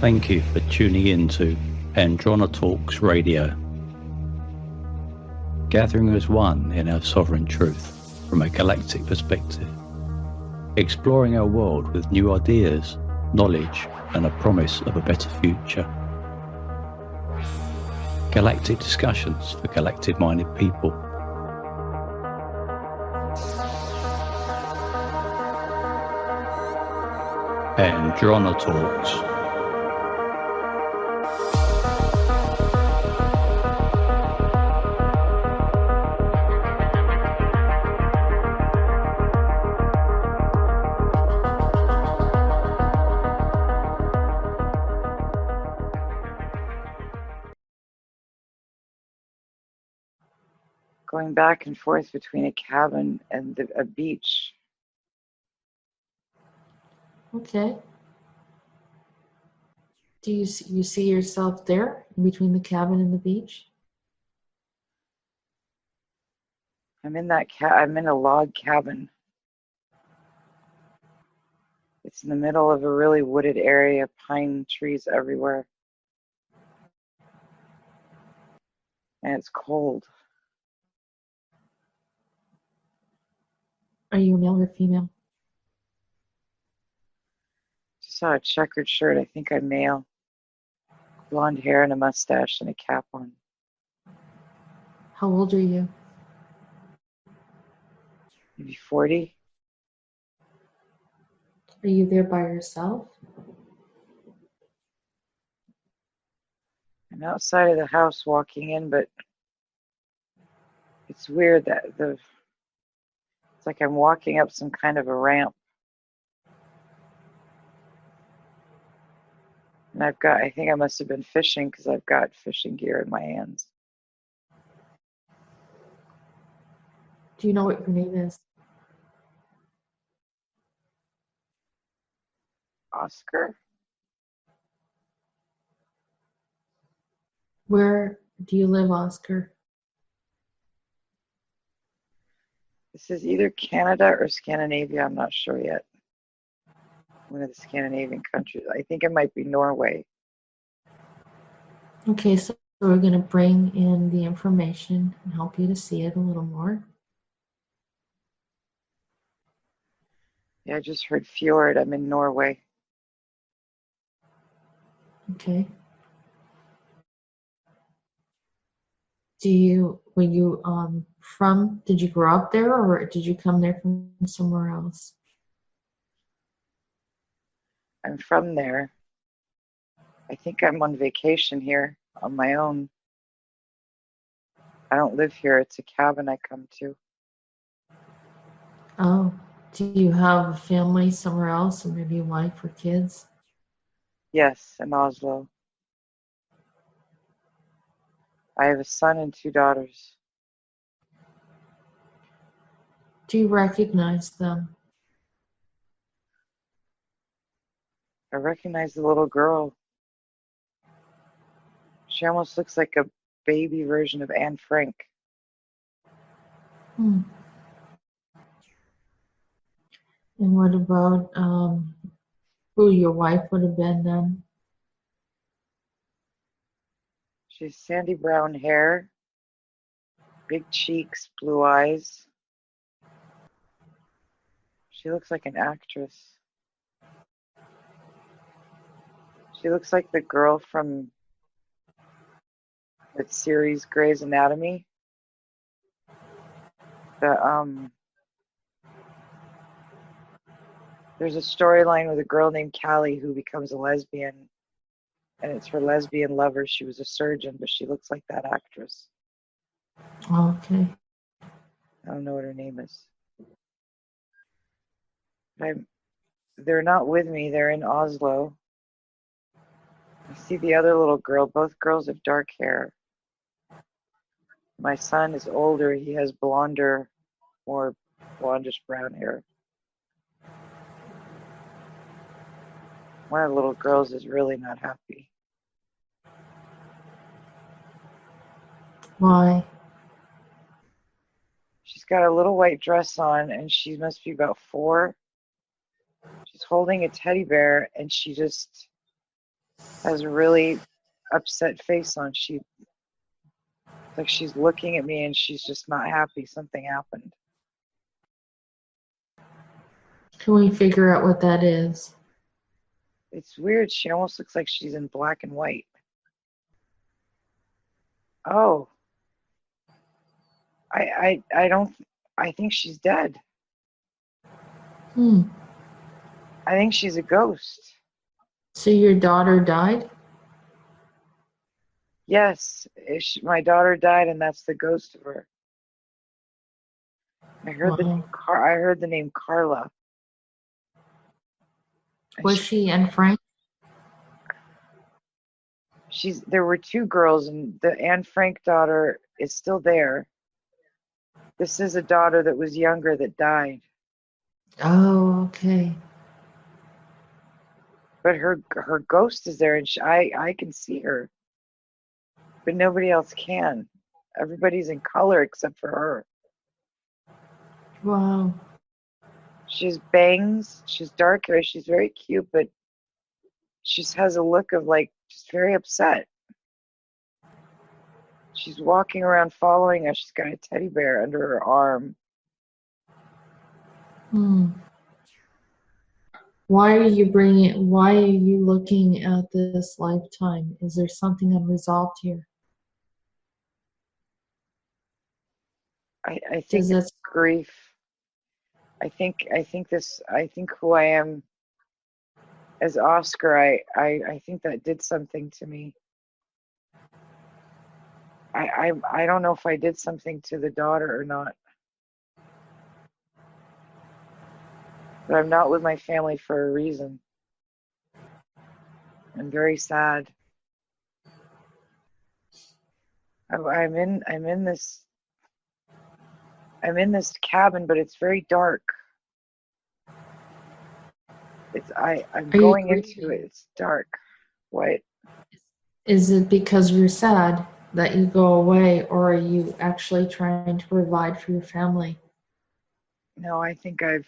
Thank you for tuning in to Androna Talks Radio, gathering as one in our sovereign truth from a galactic perspective, exploring our world with new ideas, knowledge, and a promise of a better future. Galactic discussions for galactic-minded people. Androna Talks. Going back and forth between a cabin and a beach. Okay. Do you see yourself there in between the cabin and the beach? I'm in I'm in a log cabin. It's in the middle of a really wooded area, pine trees everywhere. And it's cold. Are you male or female? Just saw a checkered shirt. I think I'm male. Blonde hair and a mustache and a cap on. How old are you? Maybe 40. Are you there by yourself? I'm outside of the house walking in, but it's weird that it's like I'm walking up some kind of a ramp. And I think I must have been fishing because I've got fishing gear in my hands. Do you know what your name is? Oscar? Where do you live, Oscar? This is either Canada or Scandinavia. I'm not sure yet. One of the Scandinavian countries. I think it might be Norway. Okay, so we're going to bring in the information and help you to see it a little more. Yeah, I just heard fjord. I'm in Norway. Okay. Did you grow up there or did you come there from somewhere else? I'm from there. I think I'm on vacation here on my own. I don't live here. It's a cabin I come to. Oh, do you have a family somewhere else or maybe a wife or kids? Yes, in Oslo. I have a son and 2 daughters. Do you recognize them? I recognize the little girl. She almost looks like a baby version of Anne Frank. And what about who your wife would have been then? She's sandy brown hair, big cheeks, blue eyes. She looks like an actress. She looks like the girl from the series Grey's Anatomy. There's a storyline with a girl named Callie who becomes a lesbian, and it's her lesbian lover. She was a surgeon, but she looks like that actress. Okay. I don't know what her name is. They're not with me. They're in Oslo. I see the other little girl. Both girls have dark hair. My son is older. He has blonder, more blondish brown hair. One of the little girls is really not happy. Why? She's got a little white dress on, and she must be about 4. She's holding a teddy bear, and she just has a really upset face on. Like she's looking at me and she's just not happy. Something happened. Can we figure out what that is? It's weird. She almost looks like she's in black and white. Oh. I think she's dead. Hmm. I think she's a ghost. So your daughter died? Yes, my daughter died, and that's the ghost of her. I heard the name Carla. Was she Anne Frank? There were two girls, and the Anne Frank daughter is still there. This is a daughter that was younger that died. Oh, okay. But her ghost is there, and I can see her, but nobody else can. Everybody's in color except for her. Wow. She's bangs. She's dark hair. She's very cute, but she has a look of like just very upset. She's walking around following us. She's got a teddy bear under her arm. Hmm. Why are you looking at this lifetime? Is there something unresolved here? I think it's grief. I think who I am as Oscar, I think that did something to me. I don't know if I did something to the daughter or not. But I'm not with my family for a reason. I'm very sad. I'm in this cabin, but it's very dark. I'm going into it. It's dark. What? Is it because you're sad that you go away, or are you actually trying to provide for your family? No, I think I've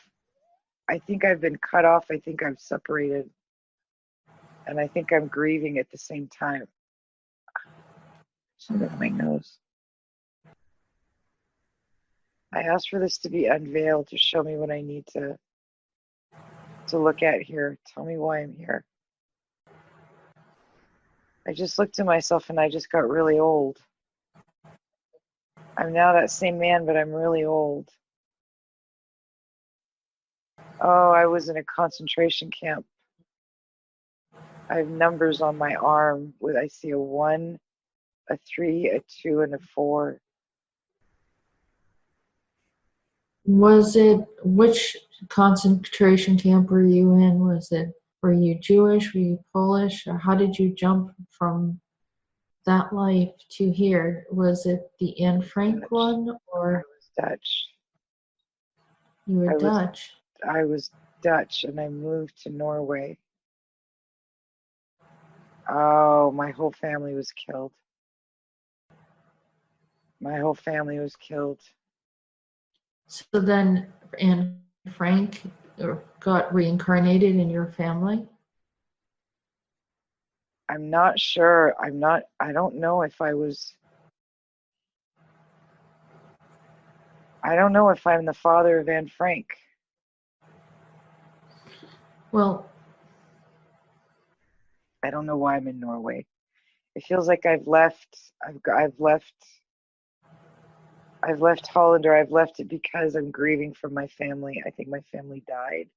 been cut off. I think I've separated. And I think I'm grieving at the same time. Something on my nose. I asked for this to be unveiled to show me what I need to look at here. Tell me why I'm here. I just looked at myself and I just got really old. I'm now that same man, but I'm really old. Oh, I was in a concentration camp. I have numbers on my arm. I see a 1, a 3, a 2, and a 4. Which concentration camp were you in? Were you Jewish? Were you Polish? Or how did you jump from that life to here? Was it the Anne Frank Dutch. one, or? I was Dutch. You were Dutch. I was Dutch, and I moved to Norway. Oh, my whole family was killed. My whole family was killed. So then Anne Frank got reincarnated in your family? I'm not sure. I don't know if I was. I don't know if I'm the father of Anne Frank. Well, I don't know why I'm in Norway. It feels like I've left Holland, or I've left it because I'm grieving for my family. I think my family died.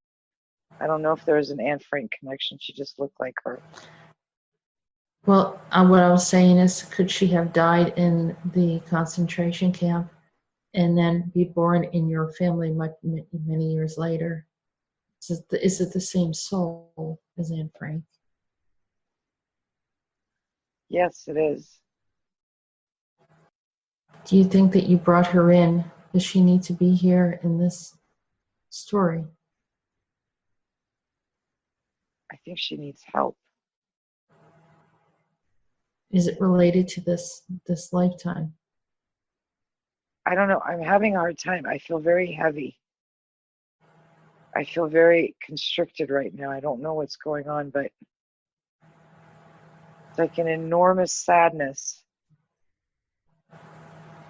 I don't know if there was an Anne Frank connection. She just looked like her. Well, what I was saying is, could she have died in the concentration camp and then be born in your family many years later? Is it the same soul as Anne Frank? Yes, it is. Do you think that you brought her in? Does she need to be here in this story? I think she needs help. Is it related to this lifetime? I don't know. I'm having a hard time. I feel very heavy. I feel very constricted right now. I don't know what's going on, but It's like an enormous sadness.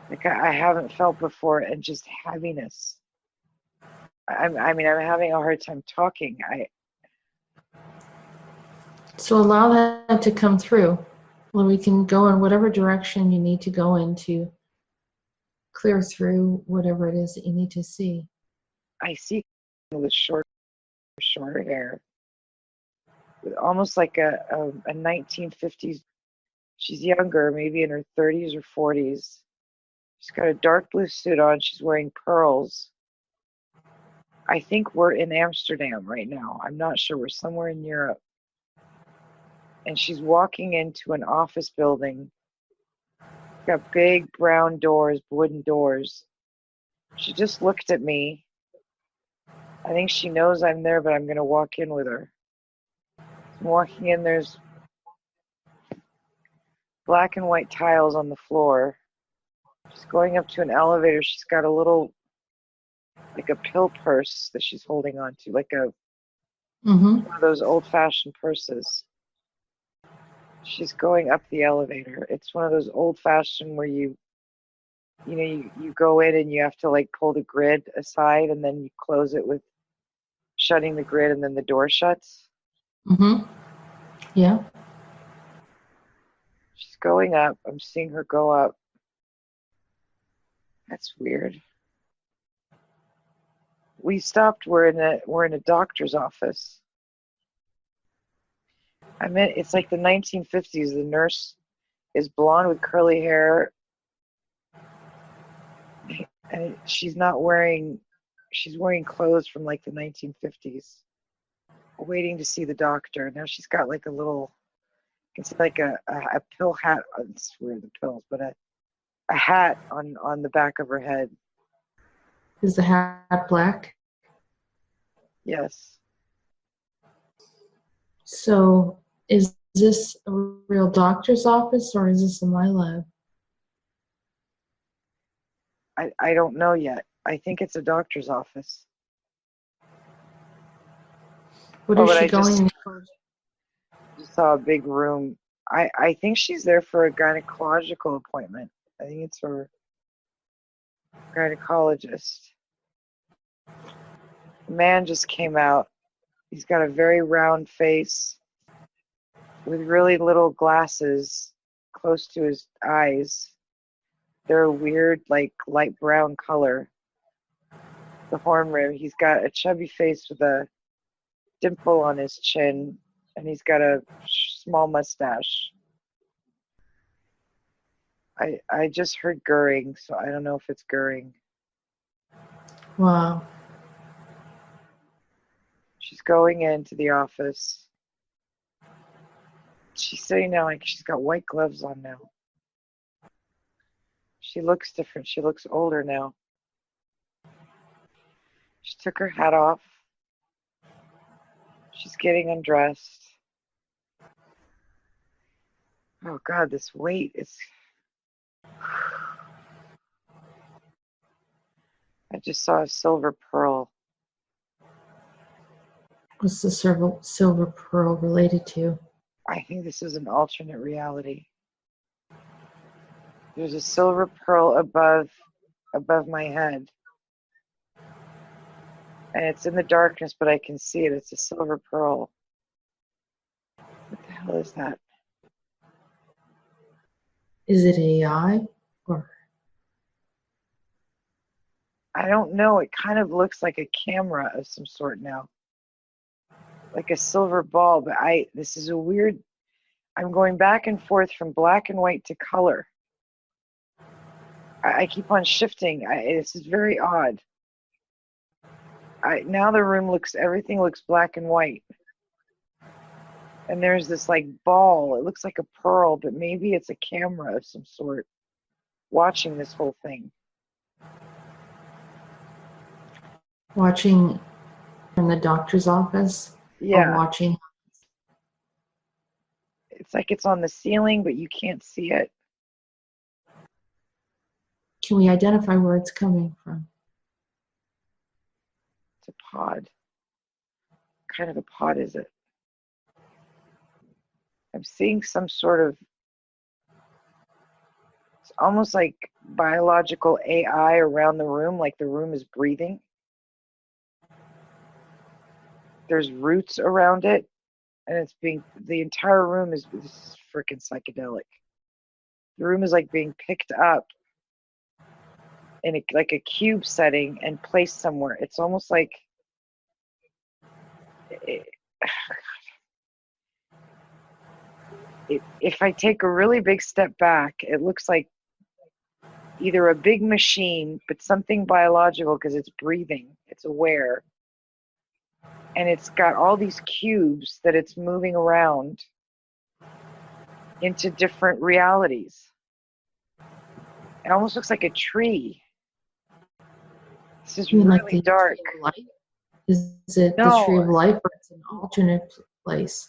Like I haven't felt before, and just heaviness. I mean, I'm having a hard time talking. So allow that to come through. Well, we can go in whatever direction you need to go in to clear through whatever it is that you need to see. I see with short hair, with almost like a 1950s. She's younger, maybe in her 30s or 40s. She's got a dark blue suit on. She's wearing pearls. I think we're in Amsterdam right now. I'm not sure. We're somewhere in Europe. And she's walking into an office building. It's got big brown doors, wooden doors. She just looked at me. I think she knows I'm there, but I'm going to walk in with her. I'm walking in, there's black and white tiles on the floor. She's going up to an elevator. She's got a little, like a pill purse that she's holding on to, like one of those old-fashioned purses. She's going up the elevator. It's one of those old-fashioned where you go in and you have to like pull the grid aside and then you close it with shutting the grid and then the door shuts. Yeah. She's going up. I'm seeing her go up. That's weird. We stopped. We're in a doctor's office. I mean, it's like the 1950s. The nurse is blonde with curly hair, and she's wearing clothes from like the 1950s. Waiting to see the doctor. Now she's got like a little, it's like a pill hat. It's weird, the pills, but a hat on the back of her head. Is the hat black? Yes. So is this a real doctor's office or is this in my lab? I don't know yet. I think it's a doctor's office. What is she going for? Just saw a big room. I think she's there for a gynecological appointment. I think it's her gynecologist. The man just came out. He's got a very round face with really little glasses close to his eyes. They're a weird, like, light brown color. The horn rim. He's got a chubby face with a dimple on his chin, and he's got a small mustache. I just heard Goering, so I don't know if it's Goering. Wow. She's going into the office. She's sitting down like she's got white gloves on now. She looks different. She looks older now. She took her hat off. She's getting undressed. Oh God, this weight is... I just saw a silver pearl. What's the silver pearl related to? I think this is an alternate reality. There's a silver pearl above my head. And it's in the darkness, but I can see it. It's a silver pearl. What the hell is that? Is it AI or? I don't know. It kind of looks like a camera of some sort now. Like a silver ball, but this is a weird, I'm going back and forth from black and white to color. I keep on shifting. This is very odd. Now the room everything looks black and white. And there's this like ball. It looks like a pearl, but maybe it's a camera of some sort watching this whole thing. Watching from the doctor's office? Yeah. Or watching? It's like it's on the ceiling, but you can't see it. Can we identify where it's coming from? It's a pod. What kind of a pod is it? I'm seeing some sort of, it's almost like biological AI around the room, like the room is breathing. There's roots around it, and it's being, the entire room is, this is freaking psychedelic. The room is like being picked up in a, like a cube setting and placed somewhere. It's almost like, if I take a really big step back, it looks like either a big machine, but something biological because it's breathing, it's aware, and it's got all these cubes that it's moving around into different realities. It almost looks like a tree. This is You mean like really the dark. tree of life? Is it the tree No, of life, or it's an alternate place?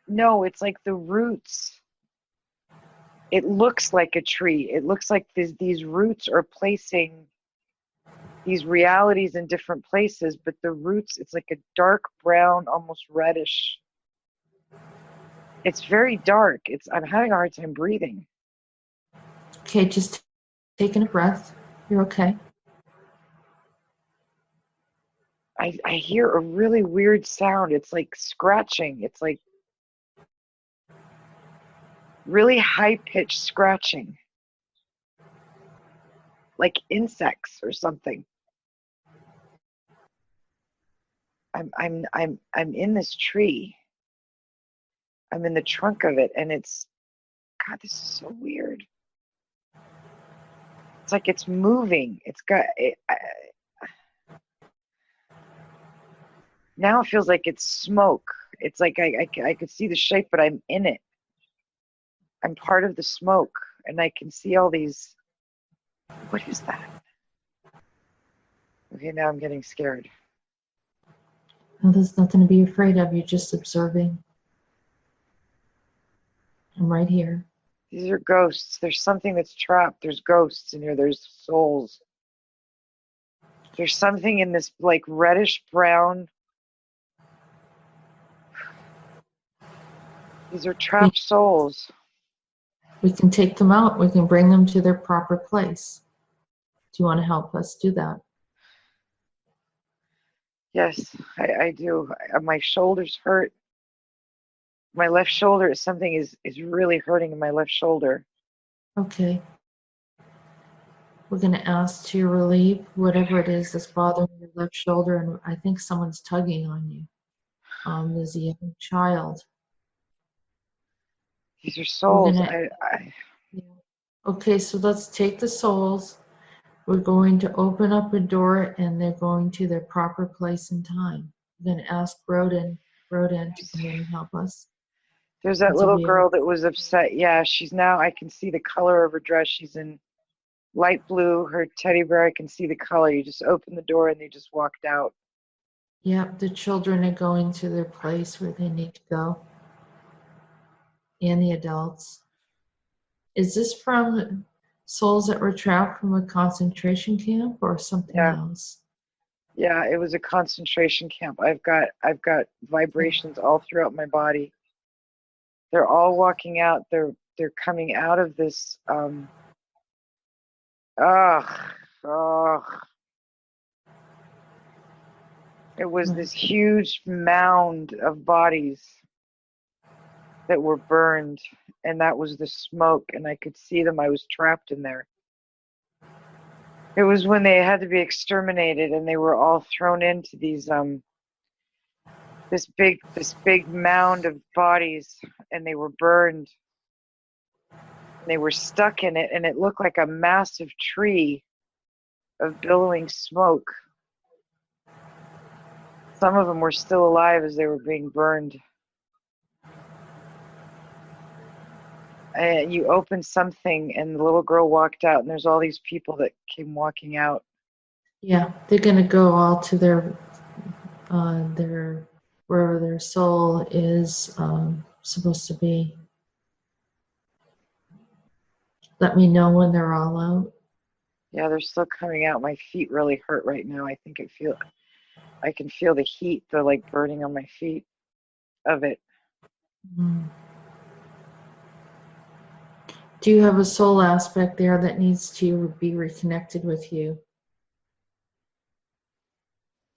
no, it's like the roots. It looks like a tree. It looks like these roots are placing these realities in different places, but the roots, it's like a dark brown, almost reddish. It's very dark. I'm having a hard time breathing. Okay, just taking a breath. You're okay. I hear a really weird sound. It's like scratching. It's like really high-pitched scratching, like insects or something. I'm in this tree. I'm in the trunk of it, and it's, God, this is so weird. It's like it's moving. It's got it. Now it feels like it's smoke. It's like I could see the shape, but I'm in it. I'm part of the smoke, and I can see all these. What is that? Okay, now I'm getting scared. No, there's nothing to be afraid of. You're just observing. I'm right here. These are ghosts. There's something that's trapped. There's ghosts in here. There's souls. There's something in this like reddish brown. These are trapped souls. We can take them out. We can bring them to their proper place. Do you want to help us do that? Yes, I do. My shoulders hurt. My left shoulder, something is really hurting in my left shoulder. Okay. We're going to ask to relieve whatever it is that's bothering your left shoulder, and I think someone's tugging on you. There's a young child. These are souls. Yeah. Okay, so let's take the souls. We're going to open up a door, and they're going to their proper place and time. We're going to ask Rodin to come in and help us. There's that little girl that was upset. Yeah, she's now, I can see the color of her dress. She's in light blue. Her teddy bear, I can see the color. You just open the door and they just walked out. Yep, the children are going to their place where they need to go. And the adults. Is this from souls that were trapped from a concentration camp or something else? Yeah, it was a concentration camp. I've got vibrations all throughout my body. They're all walking out. They're coming out of this it was this huge mound of bodies that were burned, and that was the smoke, and I could see them. I was trapped in there. It was when they had to be exterminated, and they were all thrown into these this big mound of bodies, and they were burned. And they were stuck in it, and it looked like a massive tree of billowing smoke. Some of them were still alive as they were being burned. And you opened something, and the little girl walked out, and there's all these people that came walking out. Yeah, they're going to go all to their wherever their soul is supposed to be. Let me know when they're all out. Yeah, they're still coming out. My feet really hurt right now. I think I can feel the heat, the like burning on my feet of it. Mm. Do you have a soul aspect there that needs to be reconnected with you?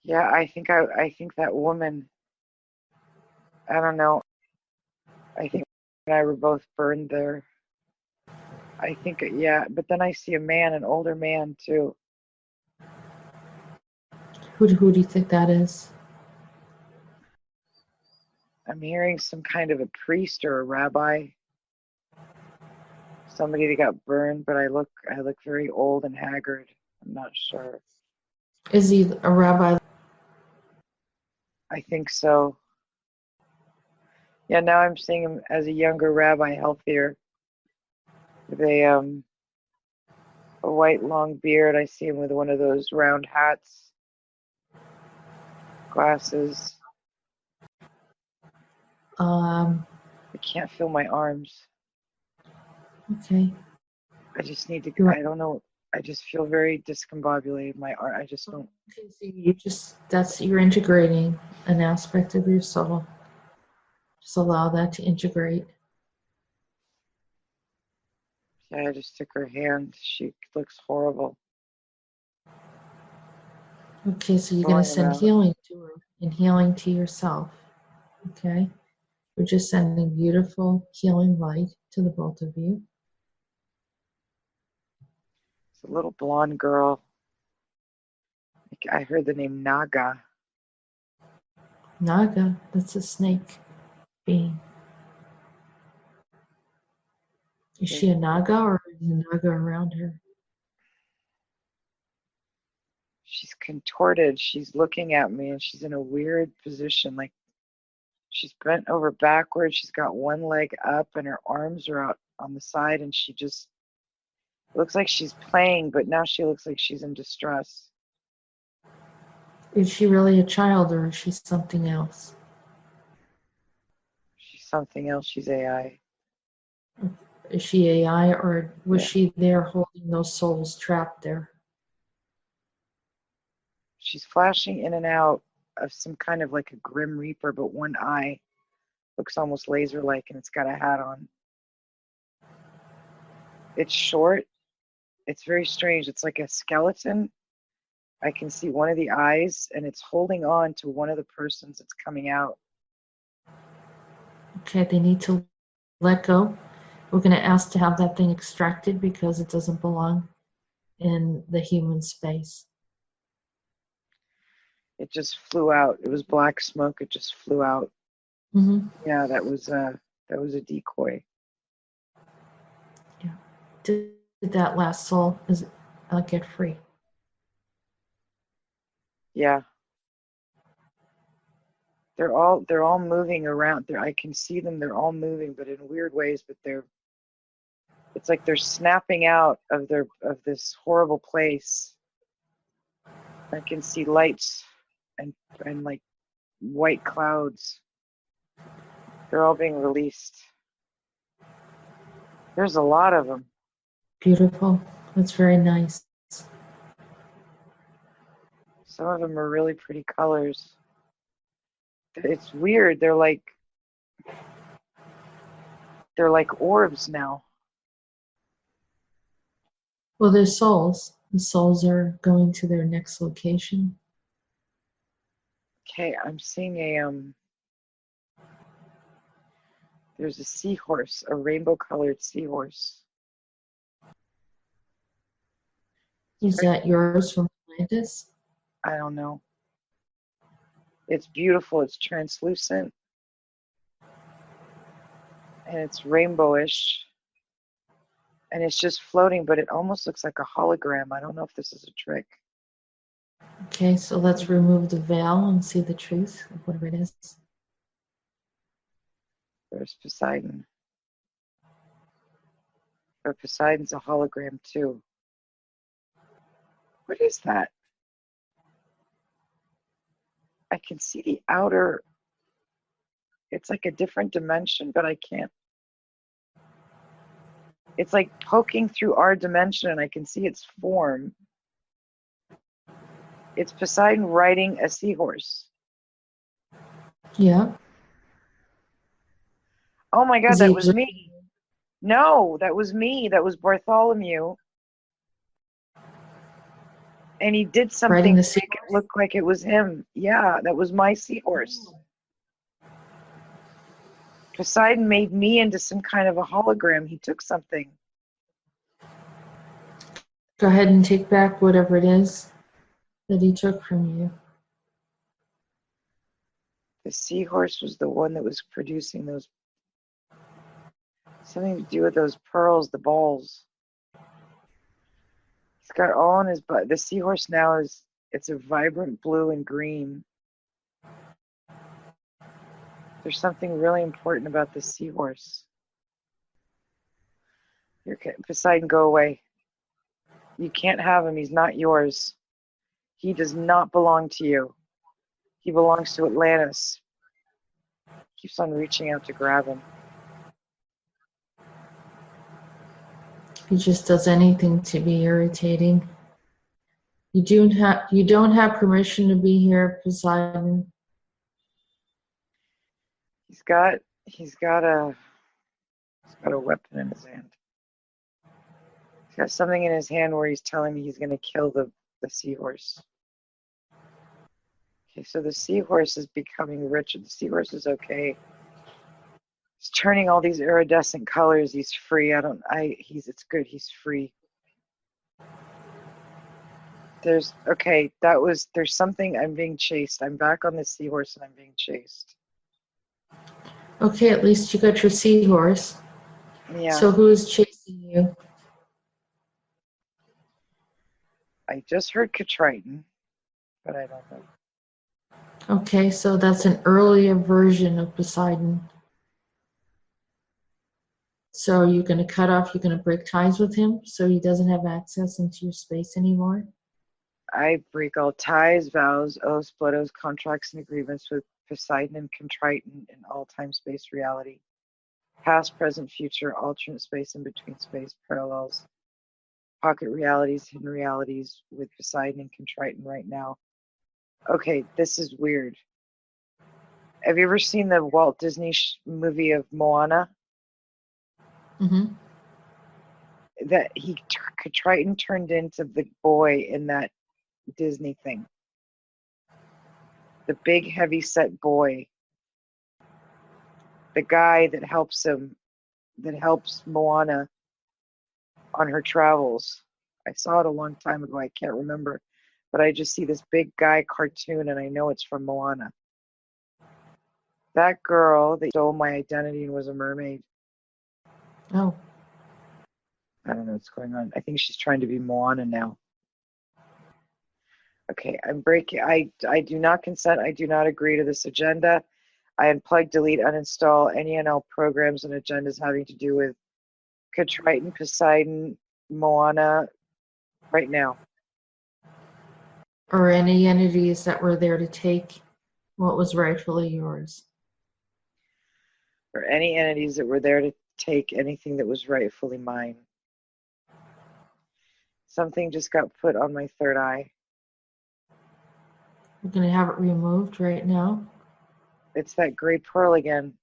Yeah, I think that woman, I don't know, I think her and I were both burned there. I think, yeah, but then I see a man, an older man too. Who do you think that is? I'm hearing some kind of a priest or a rabbi, somebody that got burned, but I look very old and haggard. I'm not sure. Is he a rabbi? I think so. Yeah, now I'm seeing him as a younger rabbi, healthier, with a white long beard. I see him with one of those round hats, glasses. I can't feel my arms. Okay. I just need to, You I don't know. I just feel very discombobulated. My arm, I just don't. Okay, so you're integrating an aspect of your soul. Just allow that to integrate. Yeah, I just took her hand. She looks horrible. Okay, so you're going Pulling to them send out. healing to her and healing to yourself. Okay? We're just sending beautiful healing light to the both of you. It's a little blonde girl. I heard the name Naga. Naga, that's a snake being. Is she a Naga or is a Naga around her? She's contorted. She's looking at me and she's in a weird position. Like she's bent over backwards. She's got one leg up and her arms are out on the side. And she just looks like she's playing, but now she looks like she's in distress. Is she really a child or is she something else? She's something else. She's AI. Is she AI or was Yeah. she there holding those souls trapped there? She's flashing in and out of some kind of like a grim reaper, but one eye looks almost laser-like and it's got a hat on. It's short. It's very strange. It's like a skeleton. I can see one of the eyes and it's holding on to one of the persons that's coming out. Okay, they need to let go. We're going to ask to have that thing extracted because it doesn't belong in the human space. It just flew out. It was black smoke. It just flew out. Mm-hmm. Yeah, that was a decoy. Yeah. Did that last soul get free? Yeah. They're all moving around. I can see them. They're all moving, but in weird ways. But it's like they're snapping out of this horrible place. I can see lights and like white clouds. They're all being released. There's a lot of them. Beautiful. That's very nice. Some of them are really pretty colors. It's weird. They're like orbs now. Well, they're souls. The souls are going to their next location. Okay, I'm seeing there's a seahorse, a rainbow-colored seahorse. Is that yours from Atlantis? I don't know. It's beautiful. It's translucent. And it's rainbowish. And it's just floating, but it almost looks like a hologram. I don't know if this is a trick. Okay, so let's remove the veil and see the truth of whatever it is. There's Poseidon. Or Poseidon's a hologram too. What is that? I can see the outer. It's like a different dimension, but I can't. It's like poking through our dimension and I can see its form. It's Poseidon riding a seahorse. Yeah. Oh my God, Is that he was me. No, that was me. That was Bartholomew. And he did something Riding to the make seahorse? it look like it was him. Yeah, that was my seahorse. Poseidon made me into some kind of a hologram. He took something. Go ahead and take back whatever it is that he took from you. The seahorse was the one that was producing those, something to do with those pearls, the balls. He's got all on his butt. The seahorse now is, it's a vibrant blue and green. There's something really important about the seahorse. Poseidon, go away. You can't have him. He's not yours. He does not belong to you. He belongs to Atlantis. Keeps on reaching out to grab him. He just does anything to be irritating. You don't have permission to be here, Poseidon. He's got a weapon in his hand. He's got something in his hand where he's telling me he's going to kill the seahorse. Okay, so the seahorse is becoming richer. The seahorse is okay. He's turning all these iridescent colors. He's free. It's good. He's free. There's something. I'm being chased. I'm back on the seahorse and I'm being chased. Okay, at least you got your seahorse. Yeah. So who is chasing you? I just heard Triton, but I don't know. Okay, so that's an earlier version of Poseidon. So you're going to cut off, you're going to break ties with him so he doesn't have access into your space anymore? I break all ties, vows, oaths, blood oaths, contracts, and agreements with Poseidon and Triton in all time, space, reality. Past, present, future, alternate space, in between space, parallels, pocket realities, hidden realities with Poseidon and Triton right now. Okay, this is weird. Have you ever seen the Walt Disney movie of Moana? Mm-hmm. That Triton turned into the boy in that Disney thing. The big heavy set boy. The guy that helps Moana on her travels. I saw it a long time ago. I can't remember. But I just see this big guy cartoon and I know it's from Moana. That girl that stole my identity and was a mermaid. Oh. I don't know what's going on. I think she's trying to be Moana now. Okay, I'm breaking. I do not consent. I do not agree to this agenda. I unplug, delete, uninstall any and all programs and agendas having to do with Triton, Poseidon, Moana, right now. Or any entities that were there to take what was rightfully yours. Or any entities that were there to take anything that was rightfully mine. Something just got put on my third eye. We're going to have it removed right now. It's that gray pearl again.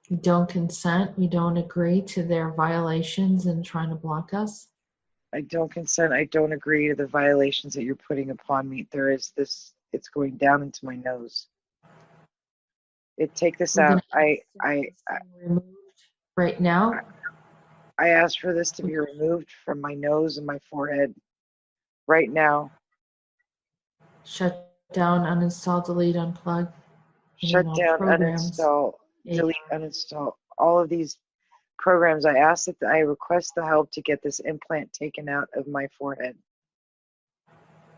You don't consent. You don't agree to their violations and trying to block us. I don't consent. I don't agree to the violations that you're putting upon me. There is this, it's going down into my nose. Take this out. Removed right now. I asked for this to be removed from my nose and my forehead right now. Shut down, uninstall, delete, unplug. Shut down, uninstall, delete, uninstall. All of these programs. I request the help to get this implant taken out of my forehead.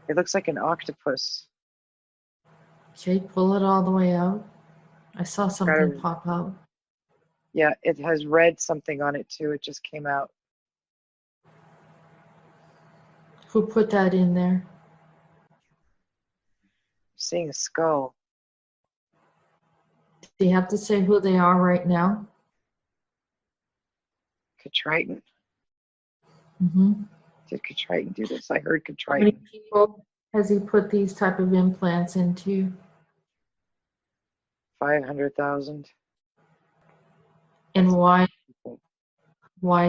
It looks like an octopus. Okay, pull it all the way out. I saw something pop out. Yeah, it has red something on it too. It just came out. Who put that in there? Seeing a skull. Do you have to say who they are right now? Triton. Mm-hmm. Did Triton do this? I heard How many Triton. people has he put these type of implants into? 500,000. And why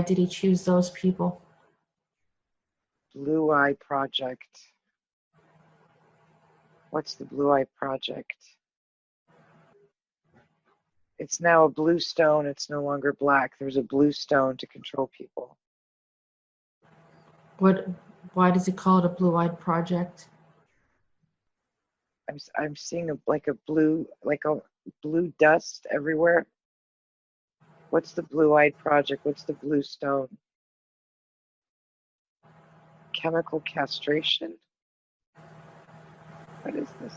did he choose those people? Blue Eye Project. What's the Blue Eye Project? It's now a blue stone. It's no longer black. There's a blue stone to control people. Why does he call it a blue-eyed project? I'm seeing like a blue dust everywhere. What's the Blue-Eyed Project? What's the blue stone? Chemical castration? What is this?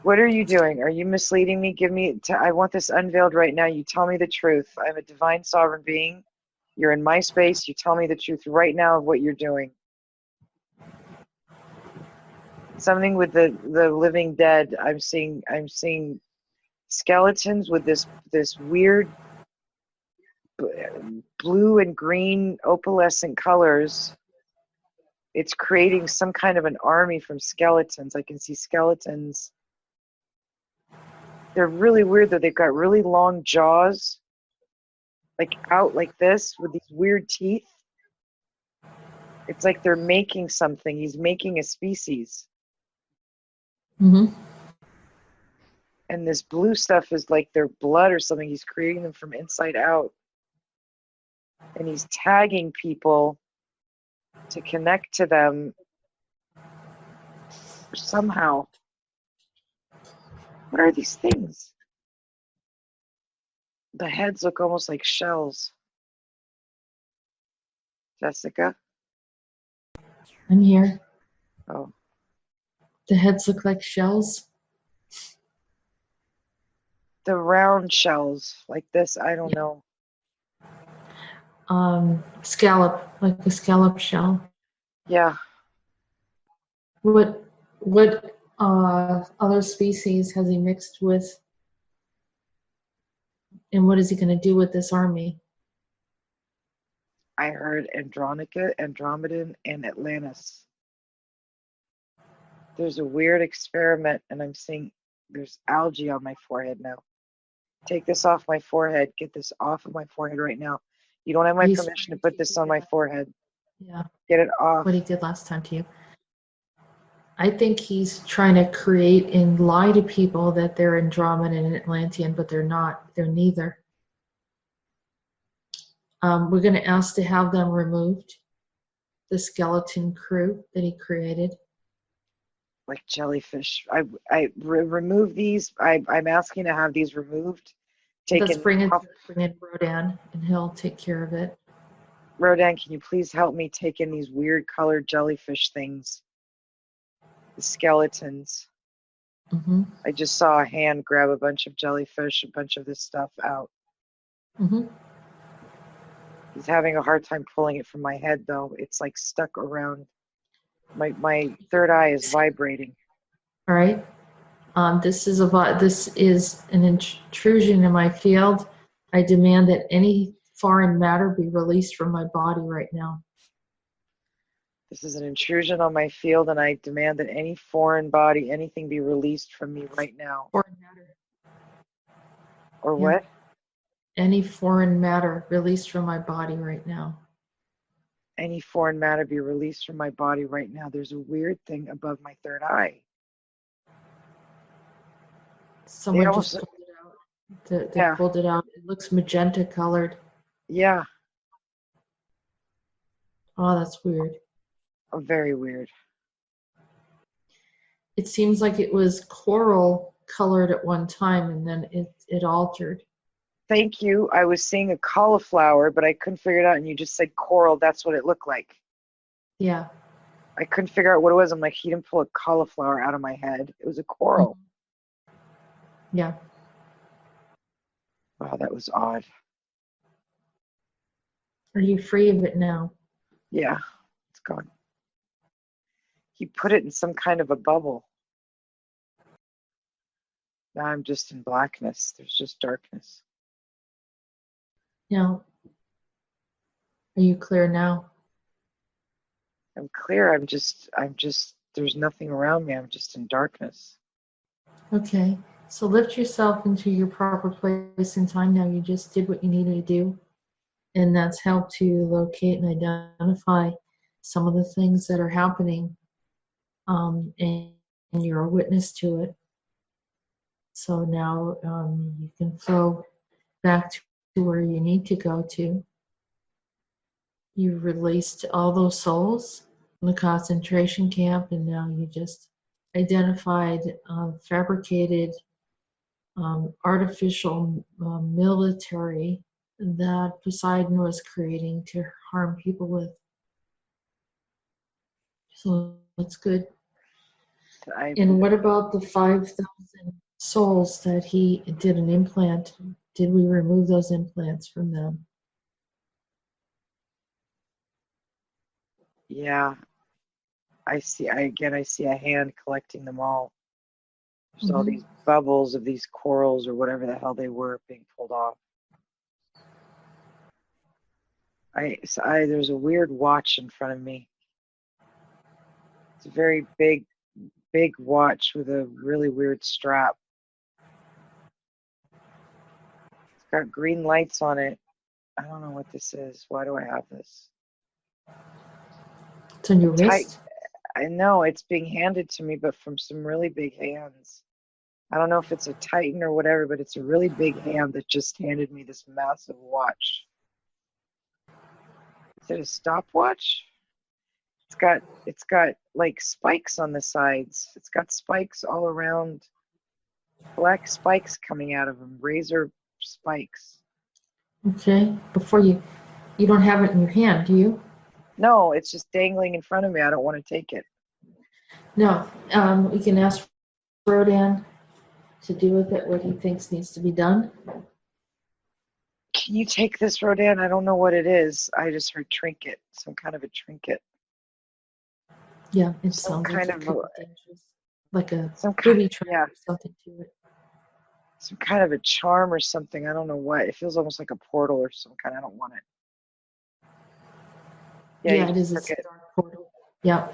What are you doing? Are you misleading me? I want this unveiled right now. You tell me the truth. I'm a divine sovereign being. You're in my space. You tell me the truth right now of what you're doing. Something with the living dead. I'm seeing skeletons with this weird blue and green opalescent colors. It's creating some kind of an army from skeletons. I can see skeletons. They're really weird though. They've got really long jaws, like out like this with these weird teeth. It's like they're making something. He's making a species. Mm-hmm. And this blue stuff is like their blood or something. He's creating them from inside out. And he's tagging people to connect to them somehow. What are these things? The heads look almost like shells. Jessica? I'm here. Oh. The heads look like shells. The round shells, like this, I don't know. Scallop, like a scallop shell. Yeah. What other species has he mixed with? And what is he going to do with this army? I heard Andromedan, and Atlantis. There's a weird experiment, and I'm seeing there's algae on my forehead now. Take this off my forehead. Get this off of my forehead right now. You don't have my permission to put this on my forehead. Yeah. Get it off. What he did last time to you. I think he's trying to create and lie to people that they're Andromedan and Atlantean, but they're not. They're neither. We're going to ask to have them removed, the skeleton crew that he created. Like jellyfish. I remove these. I'm asking to have these removed. Let's bring in Rodan, and he'll take care of it. Rodan, can you please help me take in these weird colored jellyfish things? The skeletons. Mm-hmm. I just saw a hand grab a bunch of jellyfish, a bunch of this stuff out. Mm-hmm. He's having a hard time pulling it from my head, though. It's like stuck around. My third eye is vibrating. All right. This is an intrusion in my field. I demand that any foreign matter be released from my body right now. This is an intrusion on my field, and I demand that any foreign body, anything be released from me right now. Foreign matter. Or what? Any foreign matter released from my body right now. Any foreign matter be released from my body right now. There's a weird thing above my third eye. Someone just pulled it out. They pulled it out. It looks magenta colored. Yeah. Oh, that's weird. Oh, very weird. It seems like it was coral colored at one time, and then it altered. Thank you. I was seeing a cauliflower, but I couldn't figure it out, and you just said coral. That's what it looked like. Yeah. I couldn't figure out what it was. I'm like, he didn't pull a cauliflower out of my head. It was a coral. Yeah. Wow, that was odd. Are you free of it now? Yeah, it's gone. He put it in some kind of a bubble. Now I'm just in blackness. There's just darkness. Now, are you clear now? I'm clear. I'm just, there's nothing around me. I'm just in darkness. Okay. So lift yourself into your proper place in time now. You just did what you needed to do. And that's helped to locate and identify some of the things that are happening. And you're a witness to it. So now you can flow back to where you need to go to. You've released all those souls in the concentration camp, and now you just identified fabricated artificial military that Poseidon was creating to harm people with. So that's good. And what about the 5,000 souls that he did an implant? Did we remove those implants from them? Yeah, I see a hand collecting them all. There's all these bubbles of these corals or whatever the hell they were being pulled off. There's a weird watch in front of me. It's a very big watch with a really weird strap. It's got green lights on it. I don't know what this is. Why do I have this? It's on your wrist? I know it's being handed to me, but from some really big hands. I don't know if it's a Titan or whatever, but it's a really big hand that just handed me this massive watch. Is it a stopwatch? It's got like spikes on the sides. It's got spikes all around. Black spikes coming out of them. Razor spikes. Okay. Before you don't have it in your hand, do you? No, it's just dangling in front of me. I don't want to take it. No. We can ask Rodan to do with it what he thinks needs to be done. Can you take this, Rodan? I don't know what it is. I just heard trinket. Some kind of a trinket. Yeah, it sounds like it could be dangerous. Like a booby trap or something to it. Some kind of a charm or something. I don't know what. It feels almost like a portal or some kind. I don't want it. Yeah, it is a dark portal. Yeah.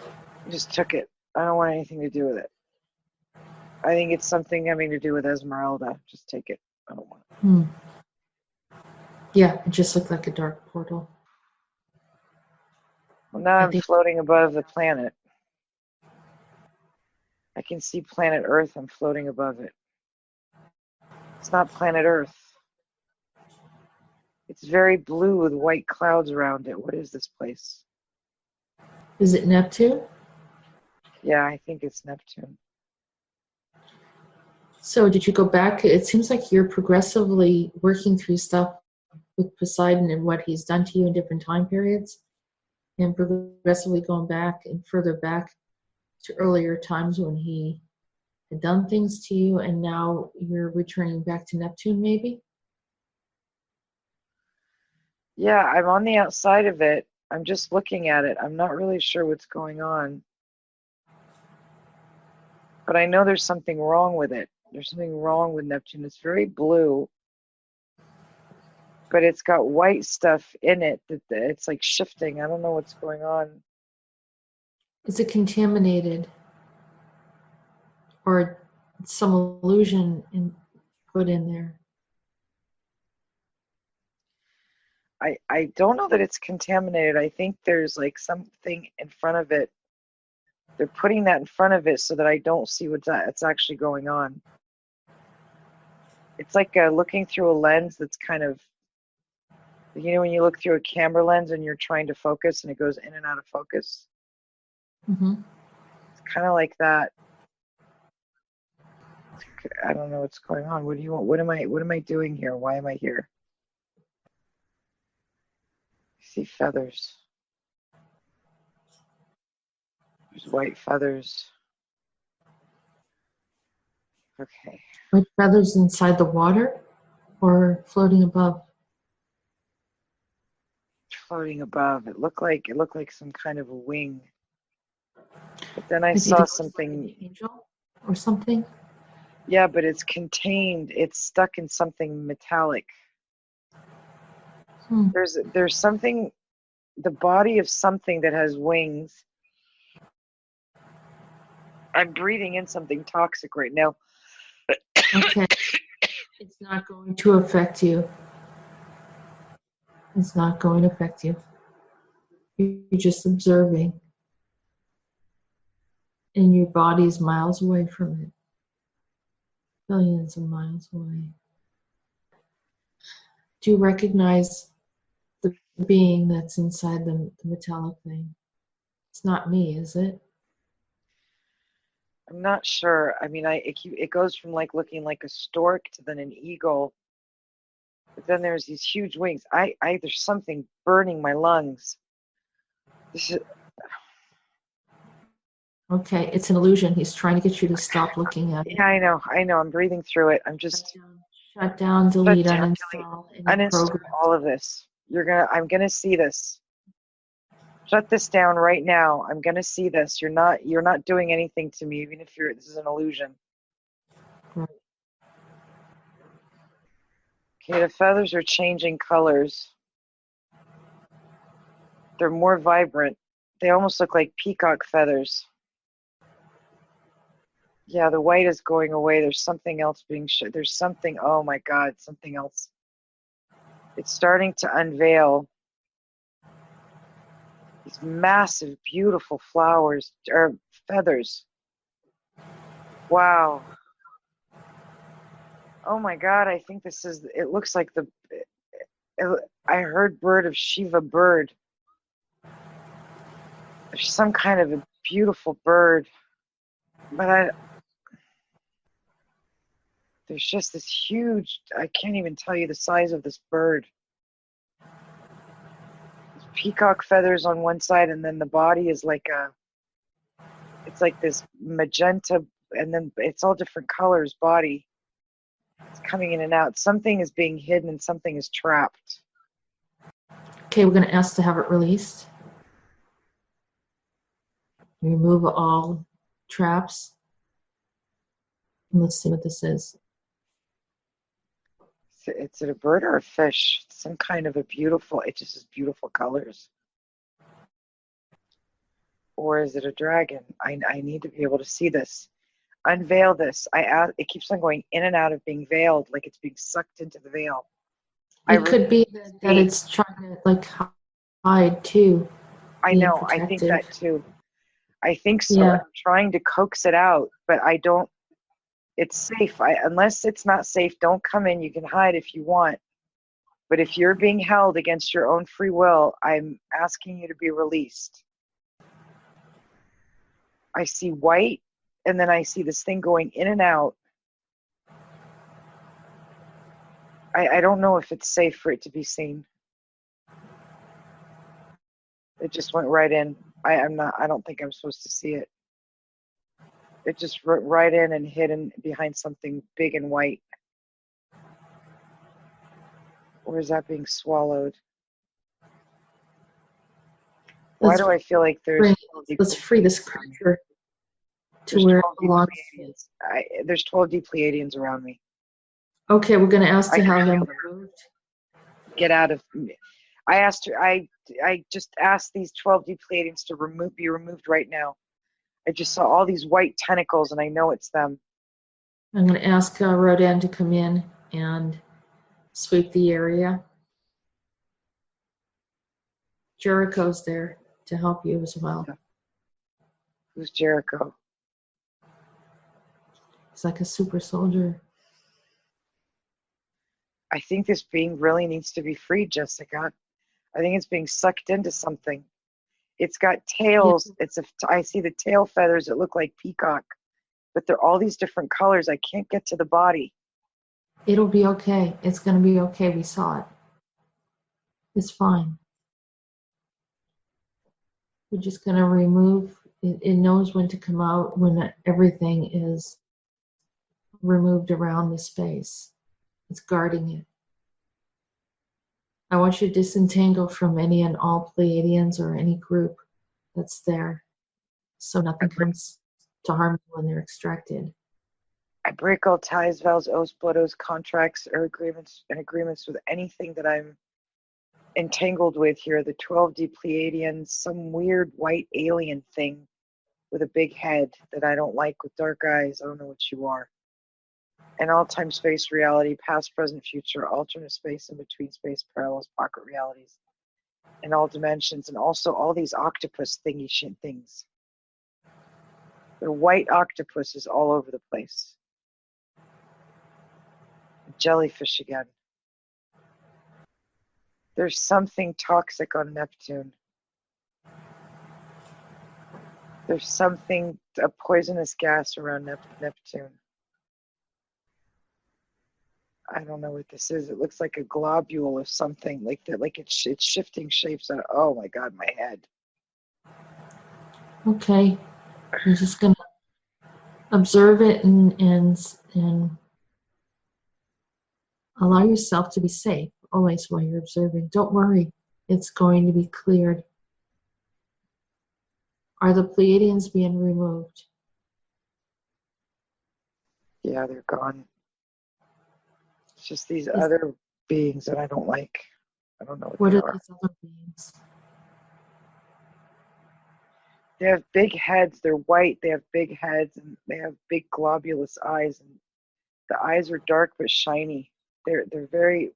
You just took it. I don't want anything to do with it. I think it's something having to do with Esmeralda. Just take it. I don't want it. Yeah, it just looked like a dark portal. Well, now I'm floating above the planet. I can see planet Earth. I'm floating above it. It's not planet Earth. It's very blue with white clouds around it. What is this place? Is it Neptune? Yeah, I think it's Neptune. So did you go back? It seems like you're progressively working through stuff with Poseidon and what he's done to you in different time periods, and progressively going back and further back to earlier times when he had done things to you, and now you're returning back to Neptune, maybe? Yeah, I'm on the outside of it. I'm just looking at it. I'm not really sure what's going on. But I know there's something wrong with it. There's something wrong with Neptune. It's very blue, but it's got white stuff in it that it's like shifting. I don't know what's going on. Is it contaminated? Or some illusion put in there? I don't know that it's contaminated. I think there's like something in front of it. They're putting that in front of it so that I don't see what's actually going on. It's like looking through a lens that's kind of, you know, when you look through a camera lens and you're trying to focus and it goes in and out of focus. Mm-hmm. It's kind of like that. I don't know what's going on. What do you want? What am I doing here? Why am I here? I see feathers. There's white feathers. Okay. White feathers inside the water or floating above? Floating above. It looked like some kind of a wing. But then I saw something. Like an angel or something? Yeah, but it's contained. It's stuck in something metallic. There's something, the body of something that has wings. I'm breathing in something toxic right now. Okay. It's not going to affect you. It's not going to affect you. You're just observing. And your body's miles away from it. Billions of miles away. Do you recognize the being that's inside the metallic thing? It's not me, is it? I'm not sure. I mean, it goes from like looking like a stork to then an eagle. But then there's these huge wings. There's something burning my lungs. This is, Okay, it's an illusion. He's trying to get you to stop looking at it. yeah, I know. I'm breathing through it. I'm just shut down, delete, shut down, uninstall, any uninstall program. all of this. I'm gonna see this. Shut this down right now. I'm gonna see this. You're not doing anything to me, even if this is an illusion. Right. Okay, the feathers are changing colors. They're more vibrant. They almost look like peacock feathers. Yeah, the white is going away. There's something else being there's something, oh my God, something else. It's starting to unveil. These massive, beautiful flowers, or feathers. Wow. Oh my God, I think it looks like I heard bird of Shiva bird. There's some kind of a beautiful bird, but there's just this huge, I can't even tell you the size of this bird. There's peacock feathers on one side, and then the body is it's like this magenta, and then it's all different colors body. It's coming in and out. Something is being hidden and something is trapped. Okay, we're going to ask to have it released. Remove all traps. And let's see what this is. Is it a bird or a fish? Some kind of it just is beautiful colors. Or is it a dragon? I need to be able to see this. Unveil this. It keeps on going in and out of being veiled, like it's being sucked into the veil. It could be that it's trying to hide too. I know. I think that too. I think so. Yeah. I'm trying to coax it out, but I don't. It's safe. Unless it's not safe, don't come in. You can hide if you want. But if you're being held against your own free will, I'm asking you to be released. I see white, and then I see this thing going in and out. I don't know if it's safe for it to be seen. It just went right in. I don't think I'm supposed to see it. It just went right in and hidden behind something big and white. Or is that being swallowed? Why do I feel like let's free this creature to where it belongs. There's 12 Pleiadians around me. Okay, we're going to ask to have them removed. Get out of me. I just asked these 12 Pleiadians to be removed right now. I just saw all these white tentacles, and I know it's them. I'm going to ask Rodan to come in and sweep the area. Jericho's there to help you as well. Who's Jericho? He's like a super soldier. I think this being really needs to be freed, Jessica. I think it's being sucked into something. It's got tails. Yeah. I see the tail feathers that look like peacock, but they're all these different colors. I can't get to the body. It'll be okay. It's going to be okay. We saw it. It's fine. We're just going to remove. It knows when to come out when everything is removed around the space. It's guarding it. I want you to disentangle from any and all Pleiadians or any group that's there, so nothing comes to harm you when they're extracted. I break all ties, vows, oaths, blood oaths, contracts, or agreements with anything that I'm entangled with here. The 12 Pleiadians, some weird white alien thing with a big head that I don't like with dark eyes. I don't know what you are. an all-time space reality, past, present, future, alternate space, in between space, parallels, pocket realities, in all dimensions, and also all these octopus thingy shit things. They're white octopuses all over the place. Jellyfish again. There's something toxic on Neptune. There's something, a poisonous gas around Neptune. I don't know what this is. It looks like a globule of something, like that. Like it's shifting shapes. Oh my God, my head. Okay, I'm just gonna observe it and allow yourself to be safe always while you're observing. Don't worry, it's going to be cleared. Are the Pleiadians being removed? Yeah, they're gone. It's just these other beings that I don't like. I don't know what they are. These other beings? They have big heads. They're white. They have big heads, and they have big globulous eyes. And the eyes are dark but shiny. They're very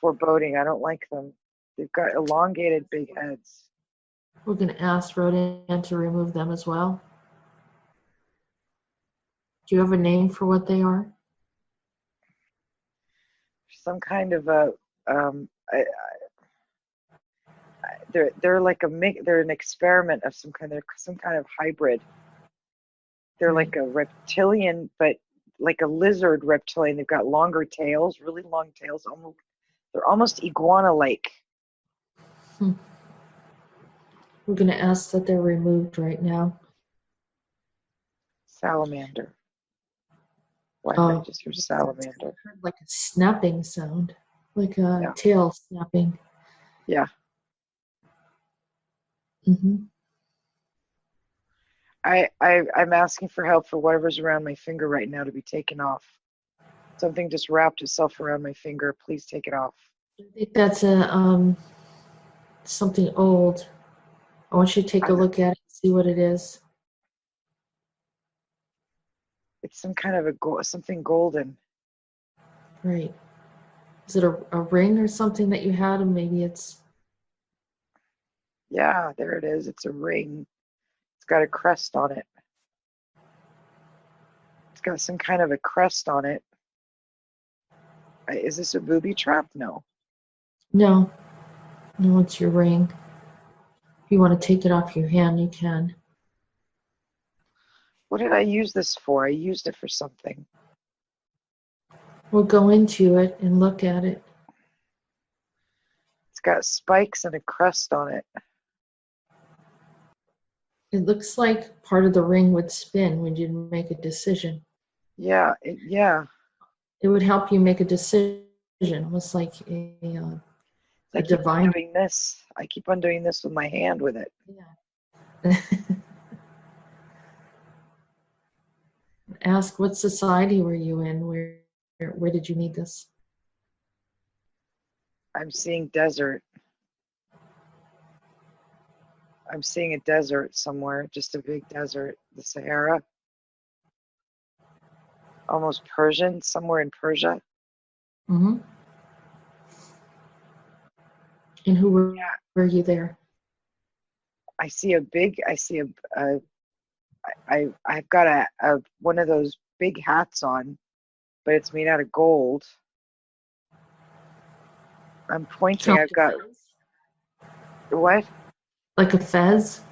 foreboding. I don't like them. They've got elongated big heads. We're going to ask Rodan to remove them as well. Do you have a name for what they are? Some kind of a they're like a they're an experiment of some kind. They're some kind of hybrid. They're like a reptilian, but like a lizard reptilian. They've got longer tails, really long tails. They're almost iguana-like. We're going to ask that they're removed right now. Salamander. Why did I just hear salamander? I heard like a snapping sound, like a tail snapping. Yeah. Mm-hmm. I'm asking for help for whatever's around my finger right now to be taken off. Something just wrapped itself around my finger. Please take it off. I think that's something old. I want you to take a look at it and see what it is. It's some kind of something golden. Right. Is it a ring or something that you had, and maybe it's... Yeah, there it is. It's a ring. It's got a crest on it. It's got some kind of a crest on it. Is this a booby trap? No. No. No, it's your ring. If you want to take it off your hand, you can. What did I use this for? I used it for something. We'll go into it and look at it. It's got spikes and a crest on it. It looks like part of the ring would spin when you make a decision. Yeah, It would help you make a decision, almost like a divine. Doing this. I keep on doing this with my hand with it. Yeah. Ask, what society were you in? Where did you need this? I'm seeing desert. I'm seeing a desert somewhere, just a big desert, the Sahara. Almost Persian, somewhere in Persia. Mm-hmm. And who were you there? I've got a one of those big hats on, but it's made out of gold. I'm pointing. I've got what? Like a fez?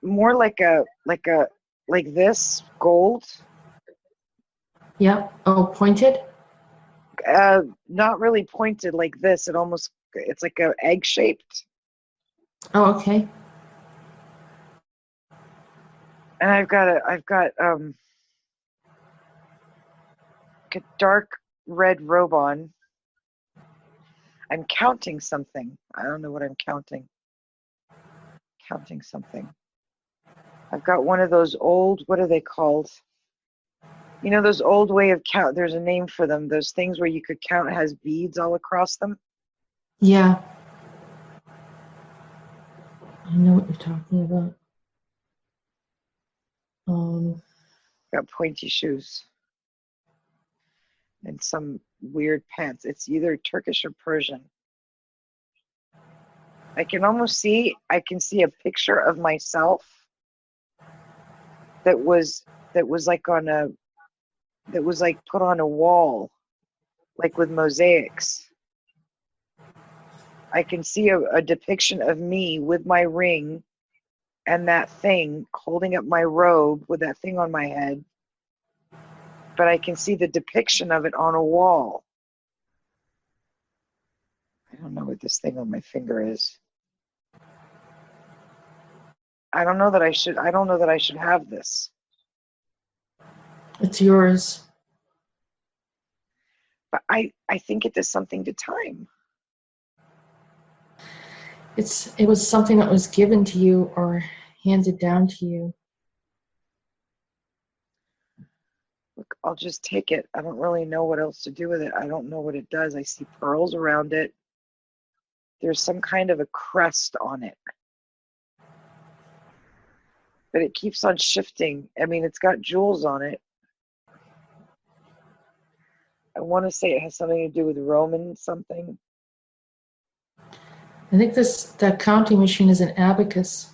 More like this gold. Yep. Oh, pointed? Not really pointed like this. It's like a egg shaped. Oh, okay. And I've got a dark red robe on. I'm counting something. I don't know what I'm counting. Counting something. I've got one of those old, what are they called? You know, those old way of count, there's a name for them. Those things where you could count has beads all across them. Yeah. I know what you're talking about. Got pointy shoes and some weird pants. It's either Turkish or Persian. I can see a picture of myself that was like put on a wall, like with mosaics. I can see a depiction of me with my ring and that thing holding up my robe with that thing on my head. But I can see the depiction of it on a wall. I don't know what this thing on my finger is. I don't know that I should have this. It's yours. But I think it does something to time. It was something that was given to you or handed down to you. Look, I'll just take it. I don't really know what else to do with it. I don't know what it does. I see pearls around it. There's some kind of a crest on it. But it keeps on shifting. I mean, it's got jewels on it. I want to say it has something to do with Roman something. I think that counting machine is an abacus.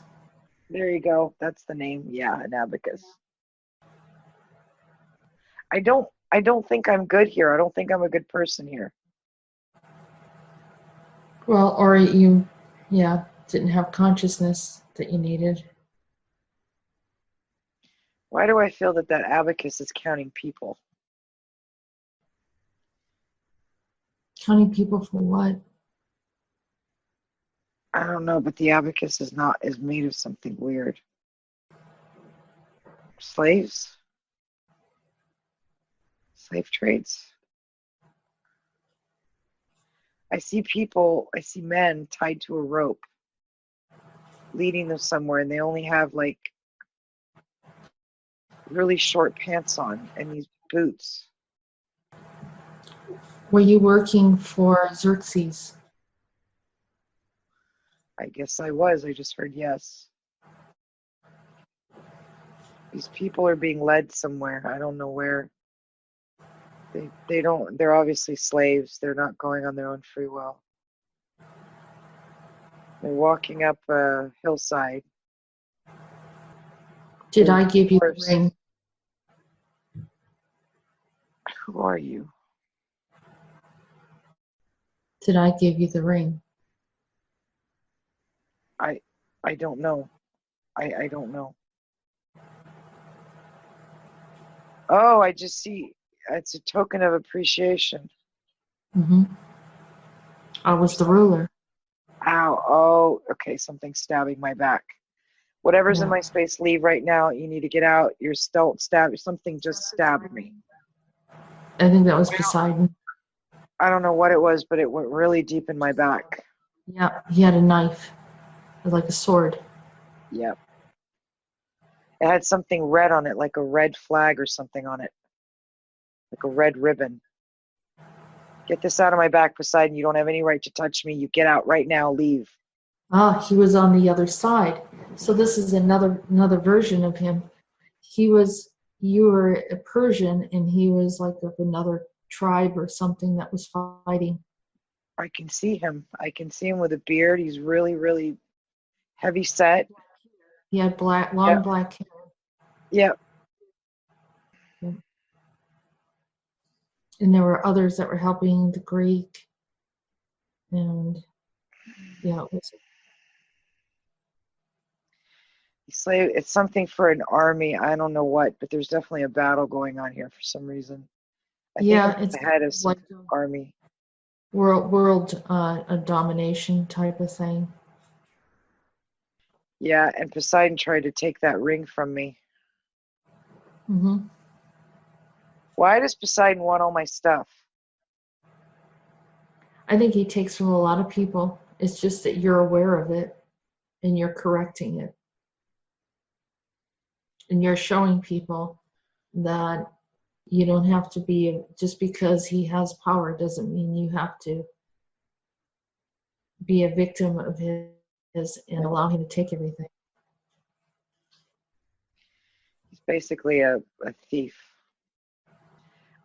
There you go. That's the name. Yeah, an abacus. I don't think I'm good here. I don't think I'm a good person here. Well, or you, didn't have consciousness that you needed. Why do I feel that abacus is counting people? Counting people for what? I don't know, but the abacus is made of something weird. Slaves? Slave trades? I see men tied to a rope, leading them somewhere, and they only have like really short pants on and these boots. Were you working for Xerxes? I guess I was. I just heard yes. These people are being led somewhere. I don't know where. They're obviously slaves. They're not going on their own free will. They're walking up a hillside. Did I give you the ring? Who are you? Did I give you the ring? I don't know. I don't know. Oh, I just see it's a token of appreciation. Mm-hmm. I was the ruler. Ow. Oh, okay, something's stabbing my back. Whatever's in my space, leave right now. You need to get out. You're still stabbed. Something just stabbed me. I think that was Poseidon. I don't know what it was, but it went really deep in my back. Yeah, he had a knife, like a sword. Yep. It had something red on it, like a red flag or something on it. Like a red ribbon. Get this out of my back, Poseidon. You don't have any right to touch me. You get out right now. Leave. Ah, he was on the other side. So this is another version of him. You were a Persian, and he was like of another tribe or something that was fighting. I can see him. I can see him with a beard. He's really, really heavy set. He had long black hair. Yep. Yep. And there were others that were helping the Greek. And it was. Slave. It's something for an army. I don't know what, but there's definitely a battle going on here for some reason. I think it's the head of some like army. World a domination type of thing. Yeah, and Poseidon tried to take that ring from me. Mm-hmm. Why does Poseidon want all my stuff? I think he takes from a lot of people. It's just that you're aware of it and you're correcting it. And you're showing people that you don't have to be, just because he has power doesn't mean you have to be a victim of his and allow him to take everything. He's basically a thief.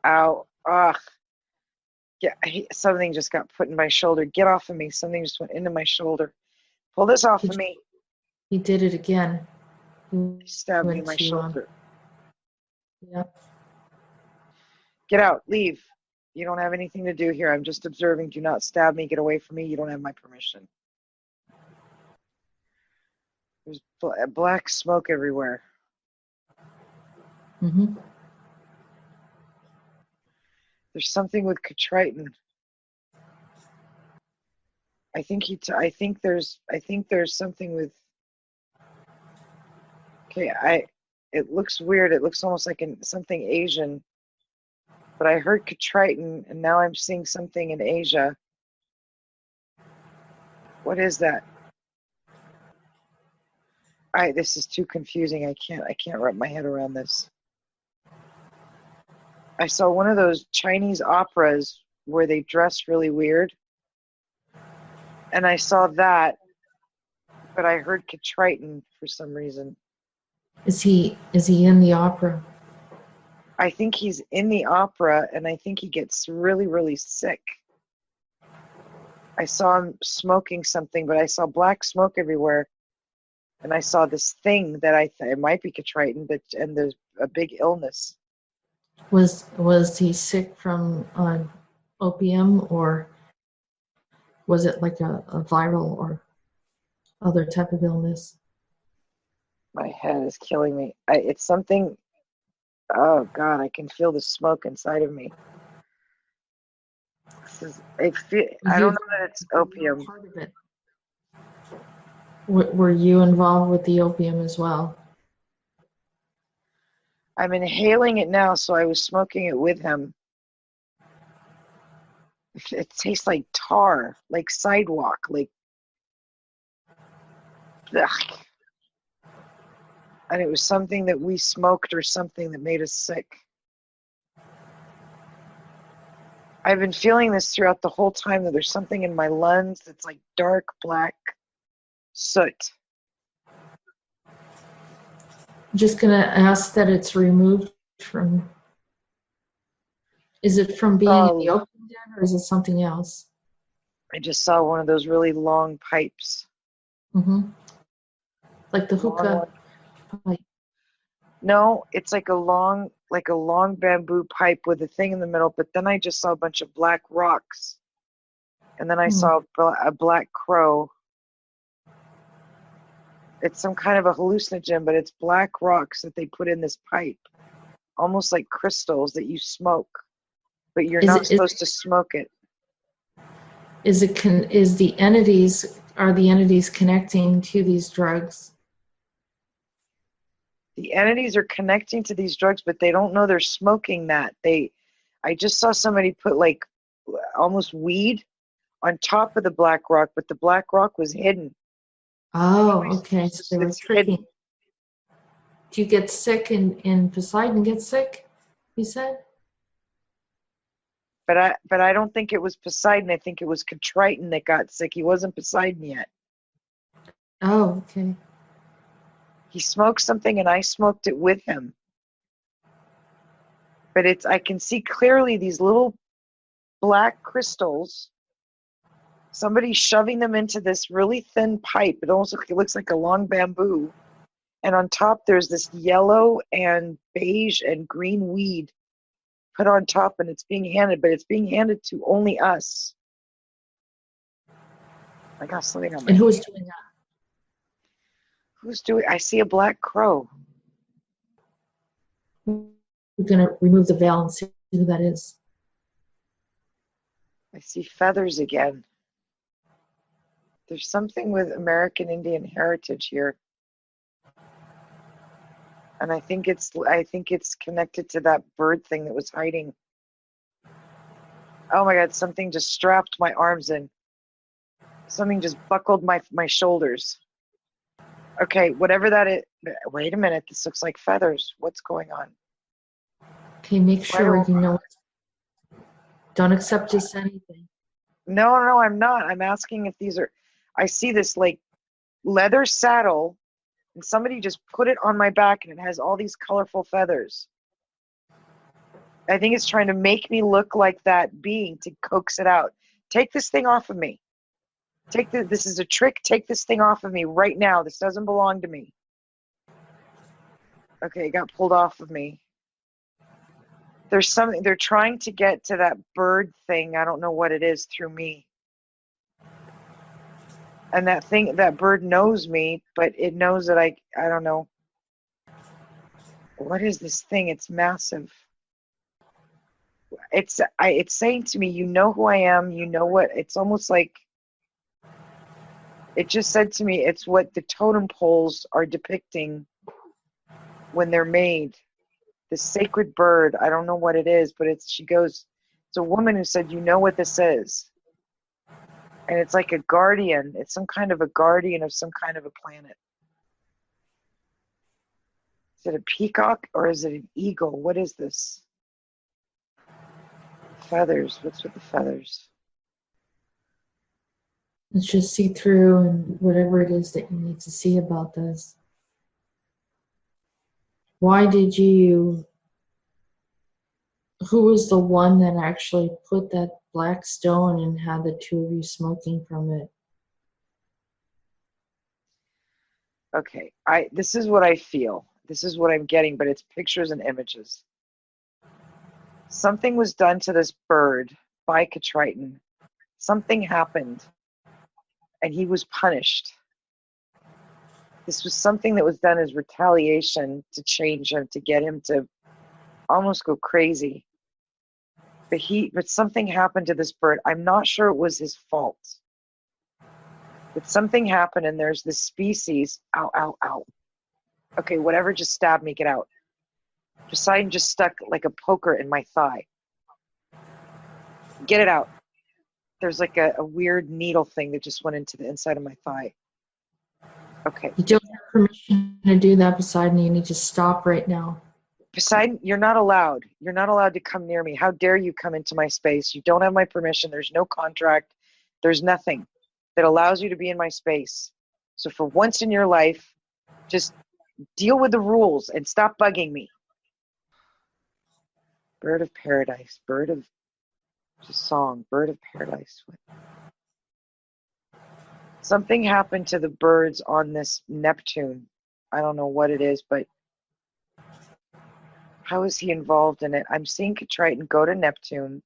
Ow. Ugh. Yeah, something just got put in my shoulder. Get off of me. Something just went into my shoulder. Pull this off of me. He did it again. He stabbed me in my shoulder. Yeah. Get out. Leave. You don't have anything to do here. I'm just observing. Do not stab me. Get away from me. You don't have my permission. There's black smoke everywhere. Mm-hmm. There's something with Triton. I think there's something with. Okay, it looks weird. It looks almost like something Asian. But I heard Triton, and now I'm seeing something in Asia. What is that? This is too confusing. I can't wrap my head around this. I saw one of those Chinese operas where they dress really weird. And I saw that, but I heard Triton for some reason. Is he in the opera? I think he's in the opera, and I think he gets really, really sick. I saw him smoking something, but I saw black smoke everywhere. And I saw this thing that it might be Triton, and there's a big illness. Was he sick from opium, or was it like a viral or other type of illness? My head is killing me. It's something. Oh God, I can feel the smoke inside of me. I don't know that it's opium. Part of it. Were you involved with the opium as well? I'm inhaling it now, so I was smoking it with him. It tastes like tar, like sidewalk, like. Ugh. And it was something that we smoked or something that made us sick. I've been feeling this throughout the whole time, that there's something in my lungs that's like dark black soot. I'm just going to ask that it's removed from. Is it from being in the opium den, or is it something else? I just saw one of those really long pipes. Mm-hmm. Like the hookah pipe. No, it's like a long bamboo pipe with a thing in the middle, but then I just saw a bunch of black rocks. And then I saw a black crow. It's some kind of a hallucinogen, but it's black rocks that they put in this pipe. Almost like crystals that you smoke. But you're not supposed to smoke it. Are the entities connecting to these drugs? The entities are connecting to these drugs, but they don't know they're smoking that. I just saw somebody put like almost weed on top of the black rock, but the black rock was hidden. Oh, okay. So they were tricking. Do you get sick in Poseidon get sick, you said? But I don't think it was Poseidon. I think it was Triton that got sick. He wasn't Poseidon yet. Oh, okay. He smoked something, and I smoked it with him. But I can see clearly these little black crystals. Somebody's shoving them into this really thin pipe. It looks like a long bamboo. And on top, there's this yellow and beige and green weed put on top, and it's being handed to only us. I got something on my And who is doing that? I see a black crow. We're going to remove the veil and see who that is. I see feathers again. There's something with American Indian heritage here. And I think it's connected to that bird thing that was hiding. Oh my God, something just strapped my arms in. Something just buckled my shoulders. Okay, whatever that is. Wait a minute, this looks like feathers. What's going on? Okay, make sure you know. Don't accept just anything. No, I'm not. I'm asking if these are. I see this like leather saddle And somebody just put it on my back, and it has all these colorful feathers. I think it's trying to make me look like that being to coax it out. Take this thing off of me. This is a trick. Take this thing off of me right now. This doesn't belong to me. Okay, it got pulled off of me. There's something, they're trying to get to that bird thing. I don't know what it is through me. And that bird knows me, but it knows that I don't know. What is this thing? It's massive. It's saying to me, you know who I am, you know what, it's almost like, it just said to me, it's what the totem poles are depicting when they're made. The sacred bird, I don't know what it is, but it's a woman who said, you know what this is. And it's like a guardian. It's some kind of a guardian of some kind of a planet. Is it a peacock or is it an eagle? What is this? Feathers. What's with the feathers? Let's just see through and whatever it is that you need to see about this. Why did you, who was the one that actually put that black stone and had the two of you smoking from it? Okay, this is what I feel. This is what I'm getting, but it's pictures and images. Something was done to this bird by Triton. Something happened, and he was punished. This was something that was done as retaliation to change him, to get him to almost go crazy. But something happened to this bird. I'm not sure it was his fault. But something happened, and there's this species. Ow, ow, ow. Okay, whatever just stabbed me, get out. Poseidon just stuck like a poker in my thigh. Get it out. There's like a weird needle thing that just went into the inside of my thigh. Okay. You don't have permission to do that, Poseidon. You need to stop right now. Poseidon, you're not allowed. You're not allowed to come near me. How dare you come into my space? You don't have my permission. There's no contract. There's nothing that allows you to be in my space. So for once in your life, just deal with the rules and stop bugging me. Bird of paradise, bird of just song, bird of paradise. Something happened to the birds on this Neptune. I don't know what it is, but how is he involved in it? I'm seeing Triton go to Neptune,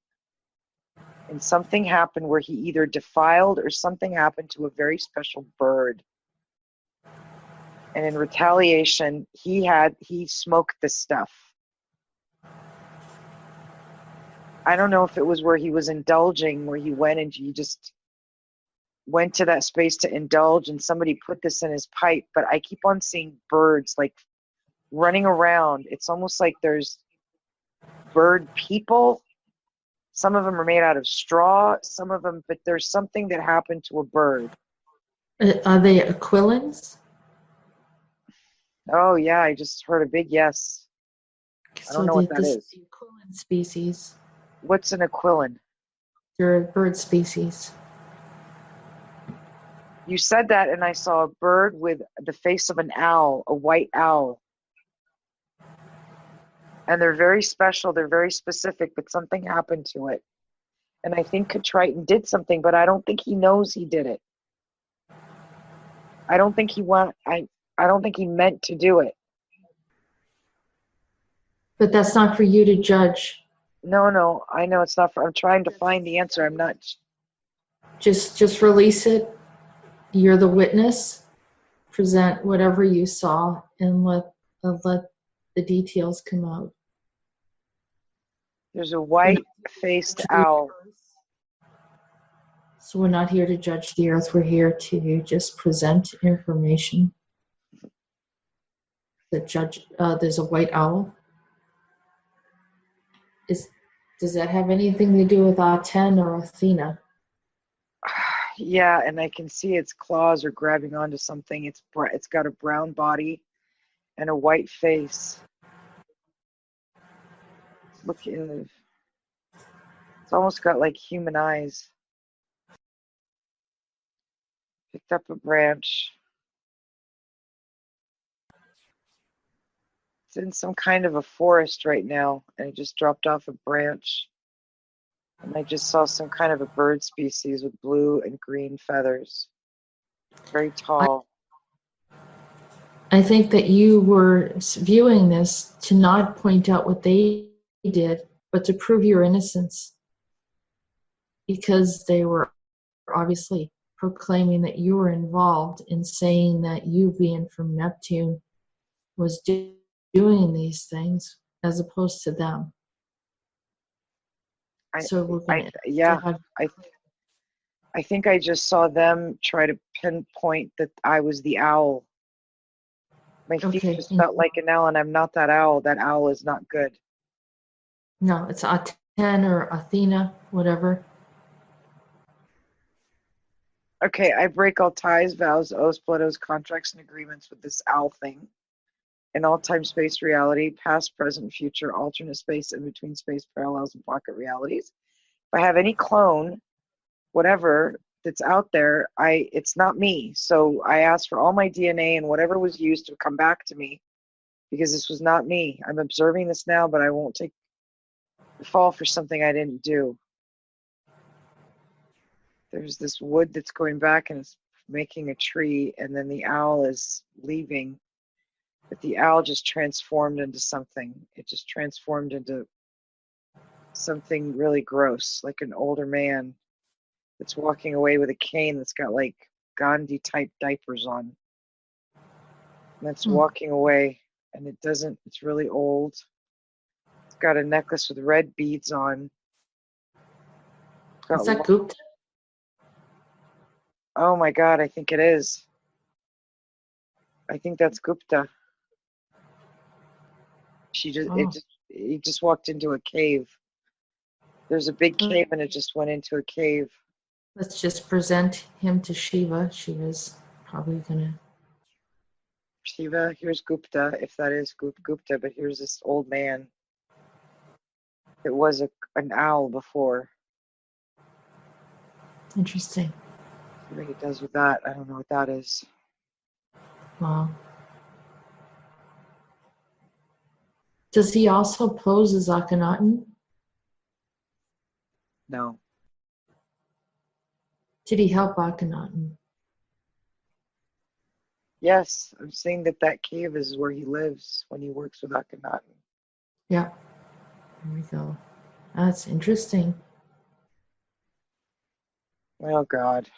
and something happened where he either defiled or something happened to a very special bird. And in retaliation, he smoked this stuff. I don't know if it was where he was indulging, where he went and he just went to that space to indulge, and somebody put this in his pipe, but I keep on seeing birds like running around. It's almost like there's bird people. Some of them are made out of straw, some of them, but there's something that happened to a bird. Are they aquilins? Oh yeah, I just heard a big yes. I don't know what that is. This is the aquilin species. What's an aquilin? They're a bird species. You said that, and I saw a bird with the face of an owl, a white owl. And they're very special, they're very specific, but something happened to it. And I think Triton did something, but I don't think he knows he did it. I don't think I don't think he meant to do it. But that's not for you to judge. No, I know it's not I'm trying to find the answer. I'm not. Just release it. You're the witness. Present whatever you saw and let the details come out. There's a white-faced owl. So we're not here to judge the earth. We're here to just present information. There's a white owl. Does that have anything to do with Aten or Athena? Yeah, and I can see its claws are grabbing onto something. It's got a brown body and a white face. Look in. It's almost got like human eyes. Picked up a branch. It's in some kind of a forest right now, and it just dropped off a branch. And I just saw some kind of a bird species with blue and green feathers. Very tall. I think that you were viewing this to not point out what they did, but to prove your innocence. Because they were obviously proclaiming that you were involved in saying that you, being from Neptune, was doing these things as opposed to them. So we're going I think I just saw them try to pinpoint that I was the owl. My feet just felt like an owl, and I'm not that owl. That owl is not good. No, it's Aten or Athena, whatever. Okay, I break all ties, vows, oaths, blood oaths, contracts, and agreements with this owl thing. In all time, space, reality, past, present, future, alternate space, in between space, parallels, and pocket realities. If I have any clone, whatever that's out there, it's not me. So I asked for all my DNA and whatever was used to come back to me, because this was not me. I'm observing this now, but I won't take the fall for something I didn't do. There's this wood that's going back and it's making a tree, and then the owl is leaving. But the owl just transformed into something. It just transformed into something really gross, like an older man that's walking away with a cane that's got like Gandhi type diapers on. And that's walking away, and it's really old. It's got a necklace with red beads on. Is that Gupta? Oh my God, I think it is. I think that's Gupta. He just walked into a cave. There's a big cave, and it just went into a cave. Let's just present him to Shiva. Shiva's probably gonna. Shiva, here's Gupta, if that is Gupta, but here's this old man. It was an owl before. Interesting. See what he does with that. I don't know what that is. Wow. Does he also pose as Akhenaten? No. Did he help Akhenaten? Yes, I'm saying that cave is where he lives when he works with Akhenaten. Yeah. There we go. That's interesting. Oh God.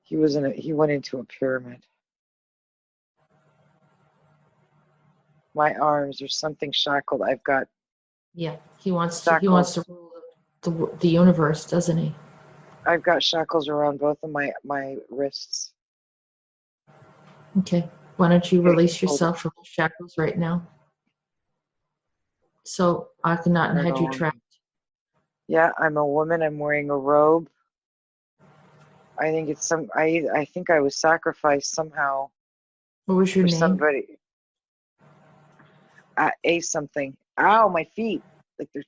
He went into a pyramid. My arms, there's something shackled. I've got. Yeah, he wants to rule the universe, doesn't he? I've got shackles around both of my wrists. Okay. Why don't you release yourself from the shackles right now? So Akhenaten had you trapped. Yeah, I'm a woman. I'm wearing a robe. I think it's I think I was sacrificed somehow. What was your name? Somebody. Something. Ow, my feet. Like there's.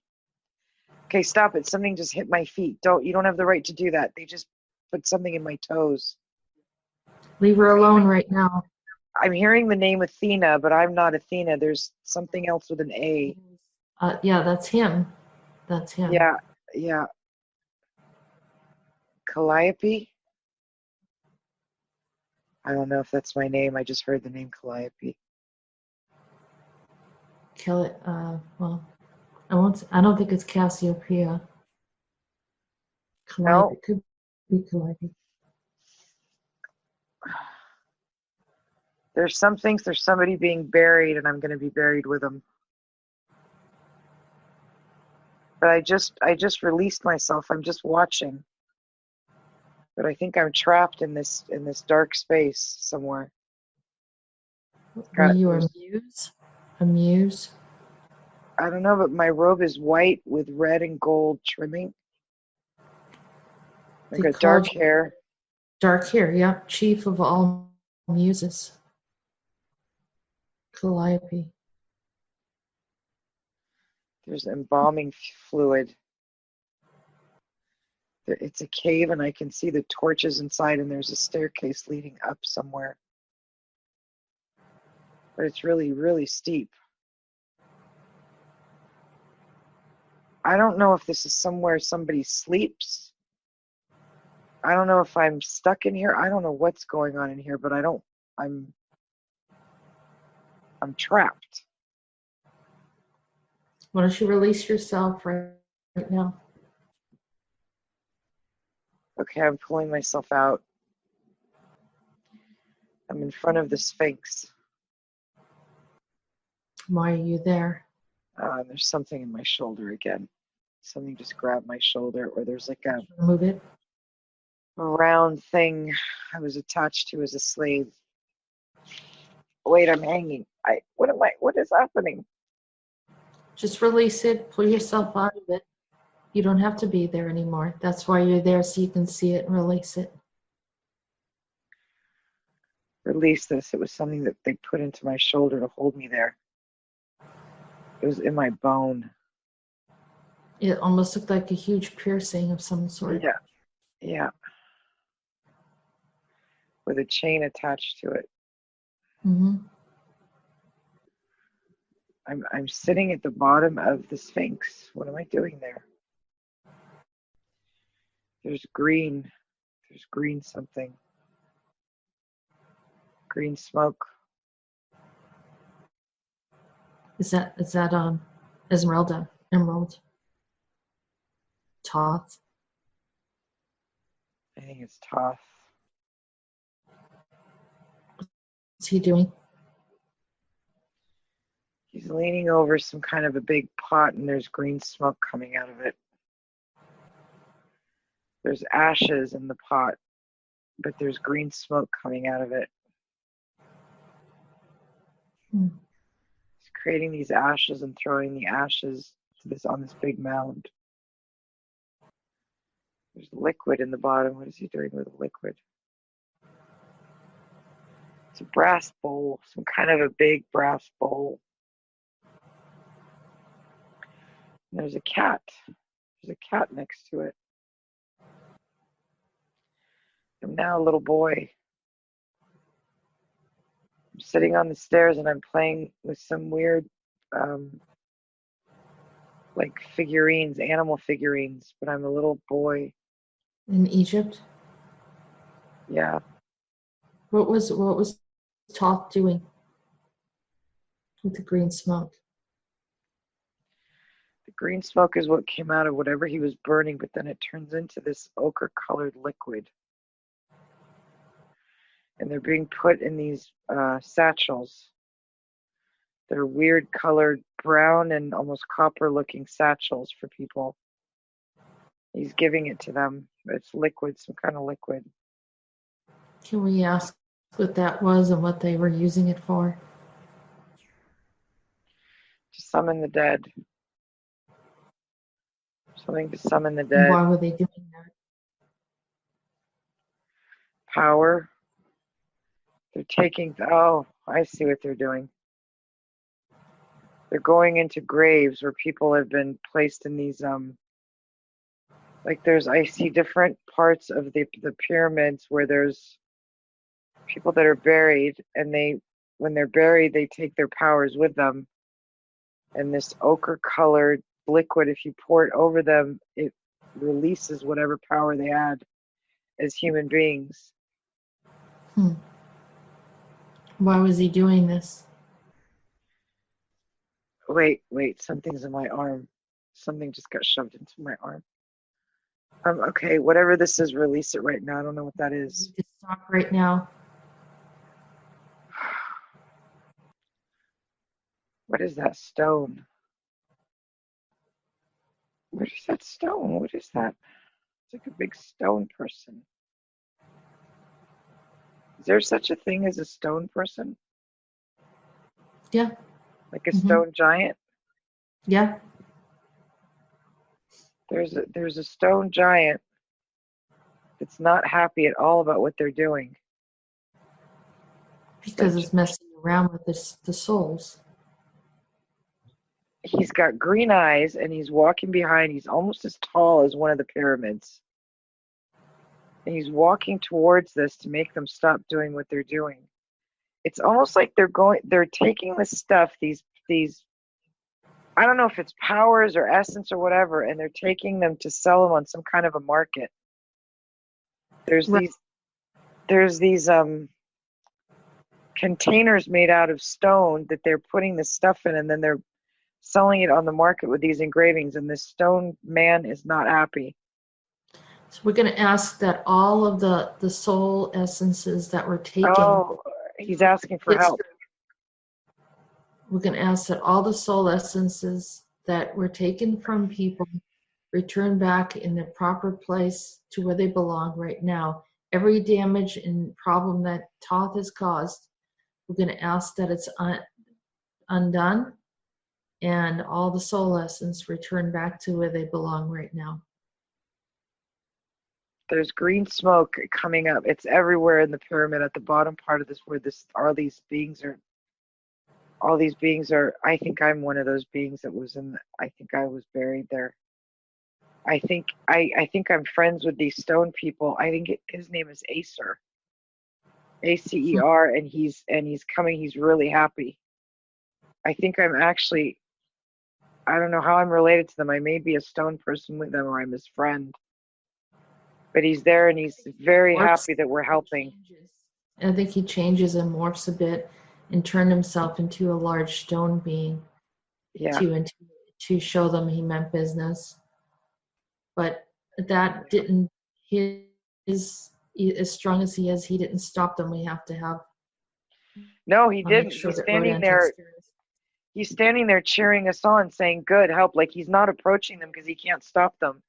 Okay, stop it. Something just hit my feet. You don't have the right to do that. They just put something in my toes. Leave her alone right now. I'm hearing the name Athena, but I'm not Athena. There's something else with an A. Yeah, that's him. That's him. Yeah. Calliope? I don't know if that's my name. I just heard the name Calliope. Well, I don't think it's Cassiopeia. Calliope. No. It could be Calliope. There's somebody being buried, and I'm going to be buried with them. But I just released myself. I'm just watching. But I think I'm trapped in this dark space somewhere. Are you a muse? A muse? I don't know, but my robe is white with red and gold trimming. I've got dark hair. Dark hair, yeah. Chief of all muses. Calliope. There's embalming fluid. It's a cave, and I can see the torches inside, and there's a staircase leading up somewhere. but it's really, really steep. I don't know if this is somewhere somebody sleeps. I don't know if I'm stuck in here. I don't know what's going on in here, but I'm trapped. Why don't you release yourself right now? Okay, I'm pulling myself out. I'm in front of the Sphinx. Why are you there? There's something in my shoulder again. Something just grabbed my shoulder, or there's like a Move it. round thing I was attached to as a slave. Wait, I'm hanging. What is happening? Just release it. Pull yourself out of it. You don't have to be there anymore. That's why you're there, so you can see it and release it. Release this. It was something that they put into my shoulder to hold me there. It was in my bone. It almost looked like a huge piercing of some sort. Yeah. Yeah. With a chain attached to it. Mm-hmm. I'm sitting at the bottom of the Sphinx. What am I doing there? There's green. There's green something. Green smoke. Is that Esmeralda? Emerald? Toth? I think it's Toth. What's he doing? He's leaning over some kind of a big pot, and there's green smoke coming out of it. There's ashes in the pot, but there's green smoke coming out of it. He's creating these ashes and throwing the ashes on this big mound. There's liquid in the bottom. What is he doing with the liquid? It's a brass bowl, some kind of a big brass bowl. And there's a cat. There's a cat next to it. I'm now a little boy. I'm sitting on the stairs and I'm playing with some weird, like figurines, animal figurines, but I'm a little boy. In Egypt? Yeah. What was Toth doing with the green smoke? The green smoke is what came out of whatever he was burning, but then it turns into this ochre-colored liquid. And they're being put in these satchels. They're weird colored brown and almost copper-looking satchels for people. He's giving it to them. It's liquid, some kind of liquid. Can we ask what that was and what they were using it for? To summon the dead. Something to summon the And dead. why were they doing that? Power. They're taking, oh, I see what they're doing. They're going into graves where people have been placed in these, like I see different parts of the pyramids where there's people that are buried, and when they're buried, they take their powers with them. And this ochre-colored liquid, if you pour it over them, it releases whatever power they had as human beings. Why was he doing this? Wait, something's in my arm. Something just got shoved into my arm. Okay, whatever this is, release it right now. I don't know what that is. You just stop right now. What is that stone? What is that stone? What is that? It's like a big stone person. Is there such a thing as a stone person? Yeah. Like a stone giant? Yeah. There's a stone giant that's not happy at all about what they're doing. Because it's messing around with the souls. He's got green eyes and he's walking behind. He's almost as tall as one of the pyramids. And he's walking towards this to make them stop doing what they're doing. it's almost like they're taking the stuff, these, I don't know if it's powers or essence or whatever, and they're taking them to sell them on some kind of a market. There's Right. these containers made out of stone that they're putting the stuff in, and then they're selling it on the market with these engravings, and this stone man is not happy. So we're going to ask that all of the soul essences that were taken. Oh, he's asking for help. We're going to ask that all the soul essences that were taken from people return back in their proper place to where they belong right now. Every damage and problem that Thoth has caused, we're going to ask that it's undone, and all the soul essence return back to where they belong right now. There's green smoke coming up. It's everywhere in the pyramid at the bottom part of this, where all these beings are. I think I'm one of those beings that was I think I was buried there. I think I'm friends with these stone people. I think his name is Acer. ACER, and he's coming. He's really happy. I think I'm actually, I don't know how I'm related to them. I may be a stone person with them, or I'm his friend. But he's there, and he's very happy that we're helping. I think he changes and morphs a bit and turned himself into a large stone being. Yeah. To show them he meant business. But that didn't, as strong as he is, he didn't stop them. We have to have. No, he didn't. Sure, he's standing there. He's standing there cheering us on, saying, "Good, help!" Like he's not approaching them because he can't stop them.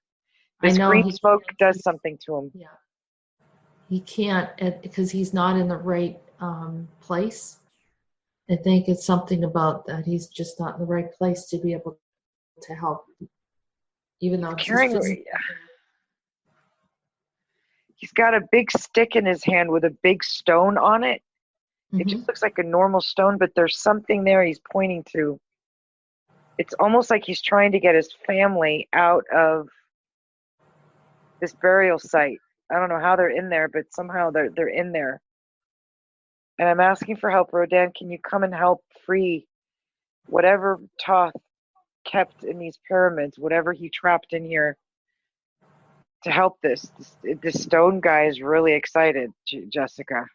This green smoke does something to him. Yeah, he can't because he's not in the right place. I think it's something about that. He's just not in the right place to be able to help, even though he's got a big stick in his hand with a big stone on it. Mm-hmm. It just looks like a normal stone, but there's something there he's pointing to. It's almost like he's trying to get his family out of this burial site. I don't know how they're in there, but somehow they're in there. And I'm asking for help. Rodan, can you come and help free whatever Thoth kept in these pyramids, whatever he trapped in here, to help this stone guy is really excited, Jessica.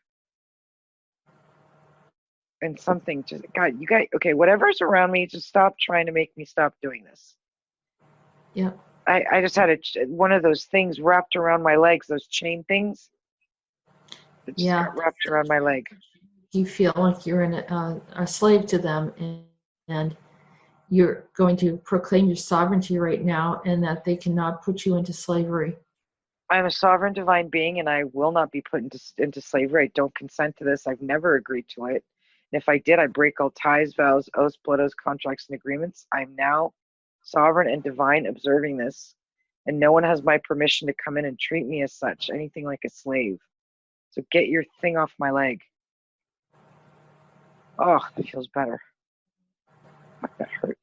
And something, just God, you guys, okay, whatever's around me, just stop trying to make me stop doing this. Yeah. I just had one of those things wrapped around my legs, those chain things. That just got wrapped around my leg. You feel like you're a slave to them, and you're going to proclaim your sovereignty right now, and that they cannot put you into slavery. I'm a sovereign divine being, and I will not be put into slavery. I don't consent to this. I've never agreed to it. And if I did, I break all ties, vows, oaths, blood oaths, contracts, and agreements. I'm now sovereign and divine observing this, and no one has my permission to come in and treat me as such, anything like a slave. So get your thing off my leg. Oh, that feels better. Fuck, that hurt.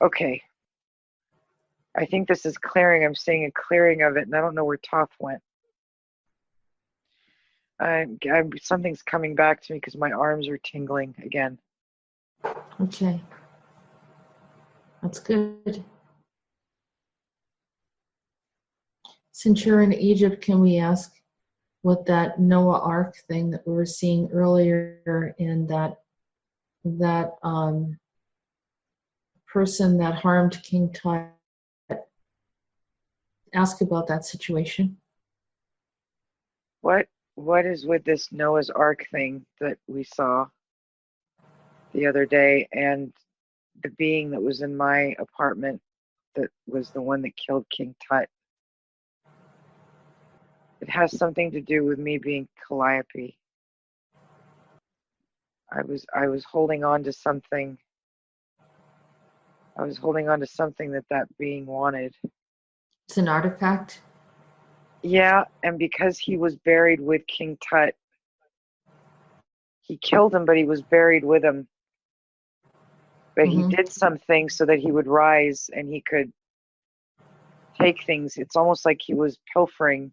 Okay. I think this is clearing. I'm seeing a clearing of it, and I don't know where Thoth went. Something's coming back to me because my arms are tingling again. Okay. That's good. Since you're in Egypt, can we ask what that Noah Ark thing that we were seeing earlier, and that person that harmed King Tut, ask about that situation? What is with this Noah's Ark thing that we saw the other day, and the being that was in my apartment that was the one that killed King Tut? It has something to do with me being Calliope. I was holding on to something. I was holding on to something that being wanted. It's an artifact? Yeah, and because he was buried with King Tut, he killed him, but he was buried with him. But he did something so that he would rise and he could take things. It's almost like he was pilfering.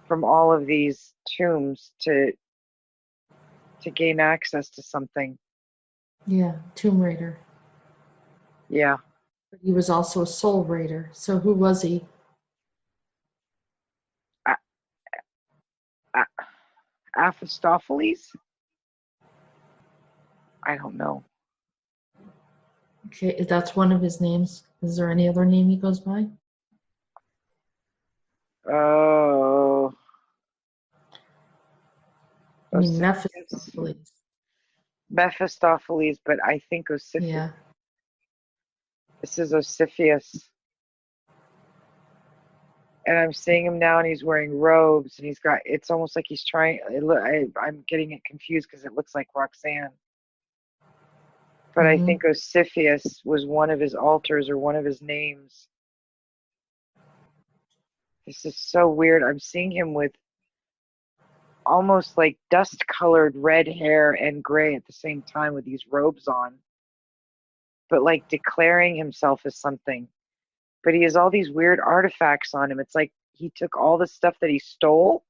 from all of these tombs to gain access to something. Yeah, Tomb Raider. Yeah. But he was also a soul raider. So who was he? Aphistopheles? I don't know. Okay, that's one of his names. Is there any other name he goes by? Oh. I mean, Osiphus. Mephistopheles. Mephistopheles, but I think Osiphus. Yeah. This is Osiphus. And I'm seeing him now, and he's wearing robes, and he's got, it's almost like he's trying, I'm getting it confused because it looks like Roxanne. But I think Osiphus was one of his altars or one of his names. This is so weird. I'm seeing him with almost like dust-colored red hair and gray at the same time with these robes on. But like declaring himself as something. But he has all these weird artifacts on him. It's like he took all the stuff that he stole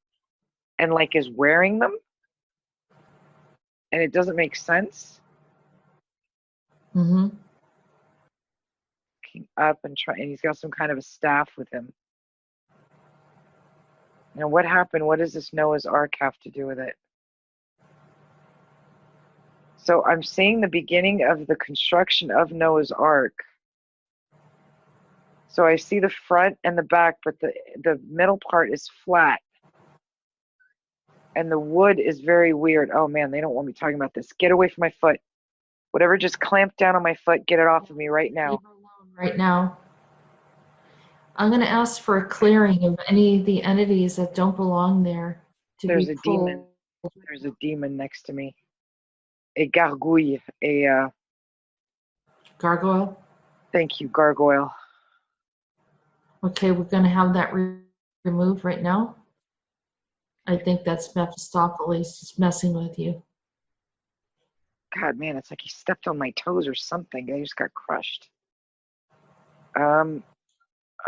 and like is wearing them. And it doesn't make sense. Mm-hmm. Looking up and he's got some kind of a staff with him. Now what happened? What does this Noah's Ark have to do with it? So I'm seeing the beginning of the construction of Noah's Ark. So I see the front and the back, but the middle part is flat. And the wood is very weird. Oh man, they don't want me talking about this. Get away from my foot. Whatever just clamped down on my foot, get it off of me right now. Leave her alone right now. I'm going to ask for a clearing of any of the entities that don't belong there. There's a demon. There's a demon next to me. A gargouille. Gargoyle? Thank you, gargoyle. Okay, we're going to have that removed right now. I think that's Mephistopheles just messing with you. God, man, it's like he stepped on my toes or something. I just got crushed.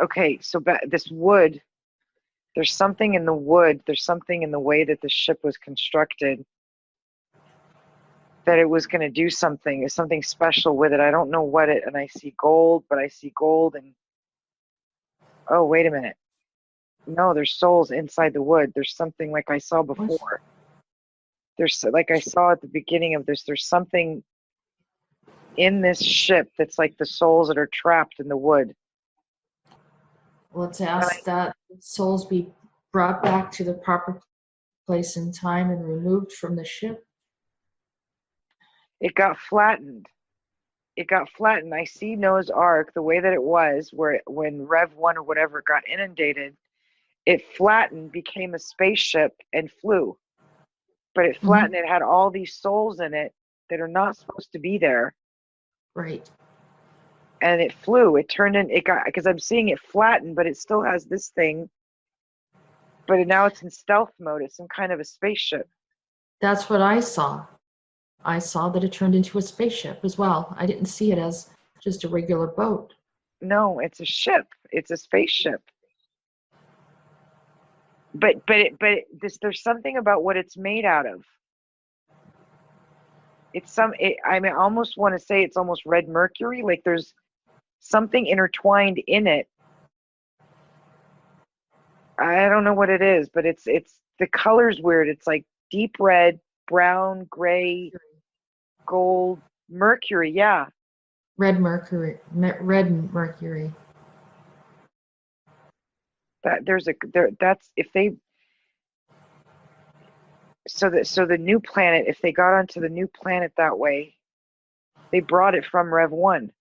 Okay, so this wood, there's something in the wood, there's something in the way that the ship was constructed that it was going to do something special with it. I don't know what it, and I see gold, but I see gold and, oh, wait a minute. No, there's souls inside the wood. There's something like I saw before. There's, like I saw at the beginning of this, there's something in this ship that's like the souls that are trapped in the wood. Let's ask that souls be brought back to the proper place in time and removed from the ship. It got flattened. I see Noah's Ark the way that it was, where when Rev 1 or whatever got inundated, it flattened, became a spaceship, and flew. But it flattened, it had all these souls in it that are not supposed to be there. Right. And it flew. It turned in, because I'm seeing it flatten, but it still has this thing. But now it's in stealth mode. It's some kind of a spaceship. That's what I saw. I saw that it turned into a spaceship as well. I didn't see it as just a regular boat. No, it's a ship. It's a spaceship. But there's something about what it's made out of. I almost want to say it's almost red mercury. Like there's something intertwined in it. I don't know what it is, but it's the color's weird. It's like deep red, brown, gray, gold, mercury. Yeah. Red mercury. Red mercury. So the new planet, if they got onto the new planet that way, they brought it from Rev 1.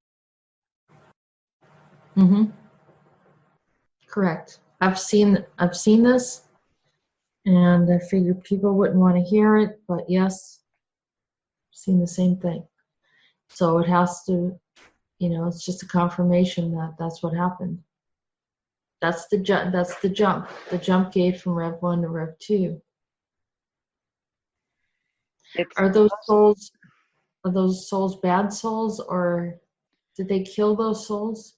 Correct. I've seen this, and I figured people wouldn't want to hear it, but yes, I've seen the same thing. So it has to, it's just a confirmation that that's what happened. That's the jump. The jump gate from Rev 1 to Rev 2. Are those souls bad souls, or did they kill those souls,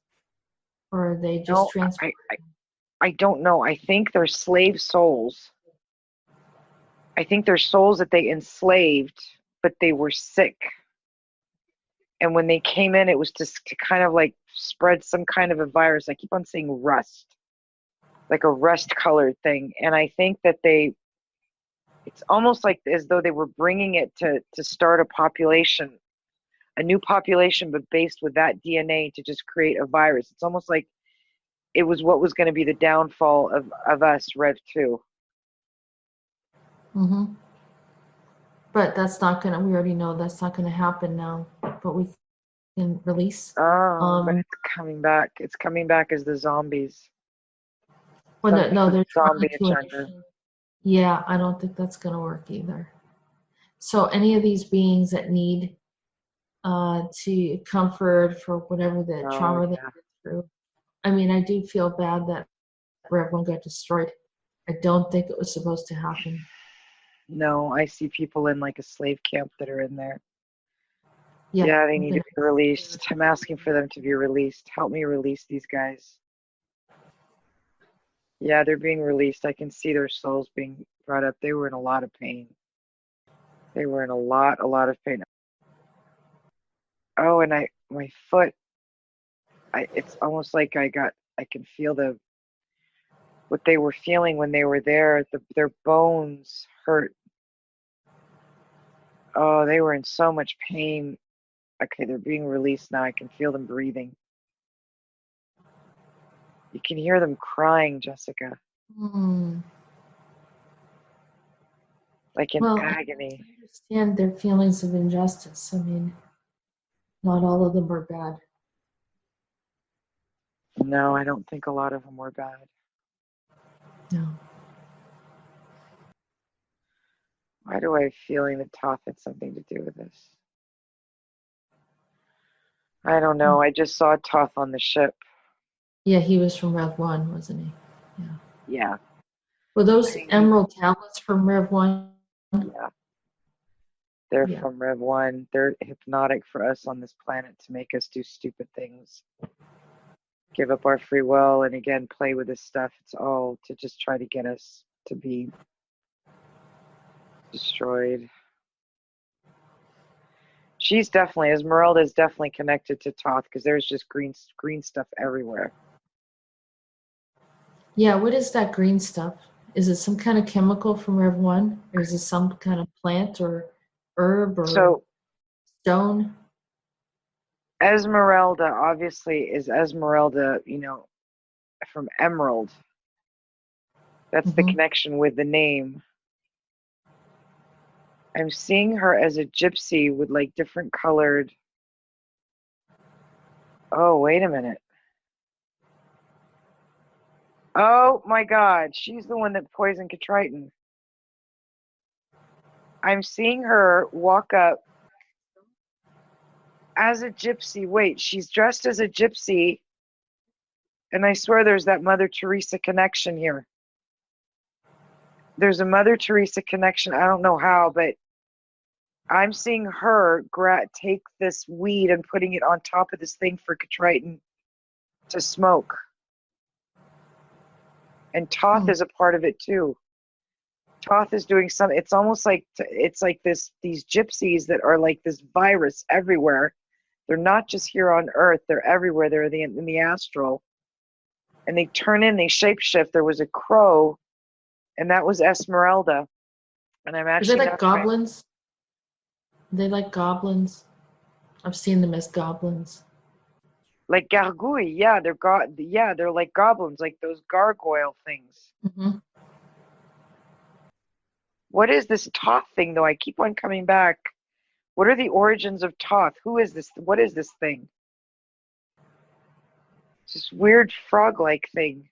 or are they just transferred? I don't know. I think they're slave souls. I think they're souls that they enslaved, but they were sick. And when they came in, it was just to kind of like spread some kind of a virus. I keep on saying rust, like a rust colored thing. And I think that it's almost like as though they were bringing it to start a population, a new population, but based with that DNA to just create a virus. It's almost like it was what was going to be the downfall of us, Rev 2. Mm-hmm. But that's not gonna, we already know that's not gonna happen now, but we can release. But it's coming back. It's coming back as the zombies. Well, no, they're zombie trying to agenda. Yeah, I don't think that's gonna work either. So any of these beings that need to comfort for whatever the trauma they went through. I mean, I do feel bad that everyone got destroyed. I don't think it was supposed to happen. No, I see people in like a slave camp that are in there. Yeah, Yeah, they need to be released. I'm asking for them to be released. Help me release these guys. Yeah, they're being released. I can see their souls being brought up. They were in a lot of pain. They were in a lot of pain. Oh, and my foot, it's almost like I can feel what they were feeling when they were there. Their bones hurt. Oh, they were in so much pain. Okay, they're being released now. I can feel them breathing. You can hear them crying, Jessica. Like in agony. I understand their feelings of injustice. I mean, not all of them are bad. No, I don't think a lot of them were bad. No. Why do I have a feeling that Toth had something to do with this? I don't know. I just saw Toth on the ship. Yeah, he was from Rev 1, wasn't he? Yeah. Yeah. Were those emerald tablets from Rev 1? Yeah. They're from Rev 1. They're hypnotic for us on this planet to make us do stupid things. Give up our free will and again play with this stuff. It's all to just try to get us to be destroyed. Esmeralda is definitely connected to Toth because there's just green stuff everywhere. Yeah, what is that green stuff? Is it some kind of chemical from Rev 1? Or is it some kind of plant or herb or stone? Esmeralda obviously is Esmeralda, from emerald. That's the connection with the name. I'm seeing her as a gypsy with like different colored. Oh, wait a minute. Oh my God, she's the one that poisoned Triton. I'm seeing her walk up as a gypsy. Wait, she's dressed as a gypsy. And I swear there's that Mother Teresa connection here. There's a Mother Teresa connection. I don't know how, but I'm seeing her take this weed and putting it on top of this thing for Triton to smoke. And Toth is a part of it too. Toth is doing something. It's almost like these gypsies that are like this virus everywhere. They're not just here on Earth. They're everywhere. They're in the astral. And they turn in, they shapeshift. There was a crow, and that was Esmeralda. And I'm actually. Are they like goblins? They like goblins. I've seen them as goblins. Like gargouille, yeah, they're like goblins, like those gargoyle things. Mm-hmm. What is this Toth thing, though? I keep on coming back. What are the origins of Toth? Who is this? What is this thing? It's this weird frog-like thing.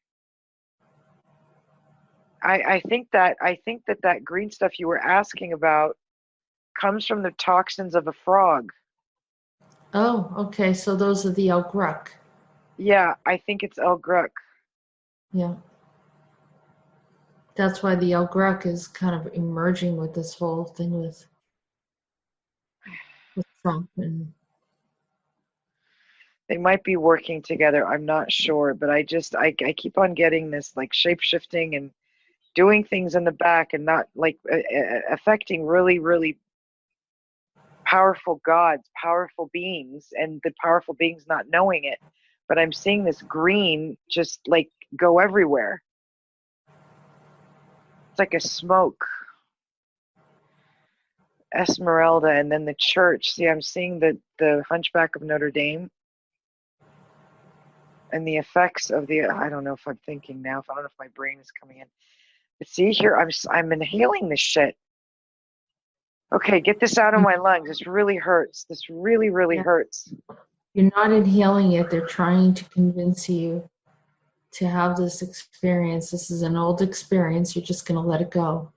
I think that green stuff you were asking about comes from the toxins of a frog. Oh, okay. So those are the El Gruk. Yeah, I think it's El Gruk. Yeah. That's why the El Gruk is kind of emerging with this whole thing with Trump and. They might be working together. I'm not sure, but I keep on getting this like shape shifting and doing things in the back and not like affecting really, really powerful gods, powerful beings, and the powerful beings not knowing it. But I'm seeing this green just like go everywhere. It's like a smoke. Esmeralda, and then the church. See, I'm seeing the Hunchback of Notre Dame and the effects of the, I don't know if I'm thinking now, I don't know if my brain is coming in. But see here, I'm inhaling this shit. Okay, get this out of my lungs. This really hurts. This really, really hurts. You're not inhaling it. They're trying to convince you to have this experience. This is an old experience. You're just going to let it go.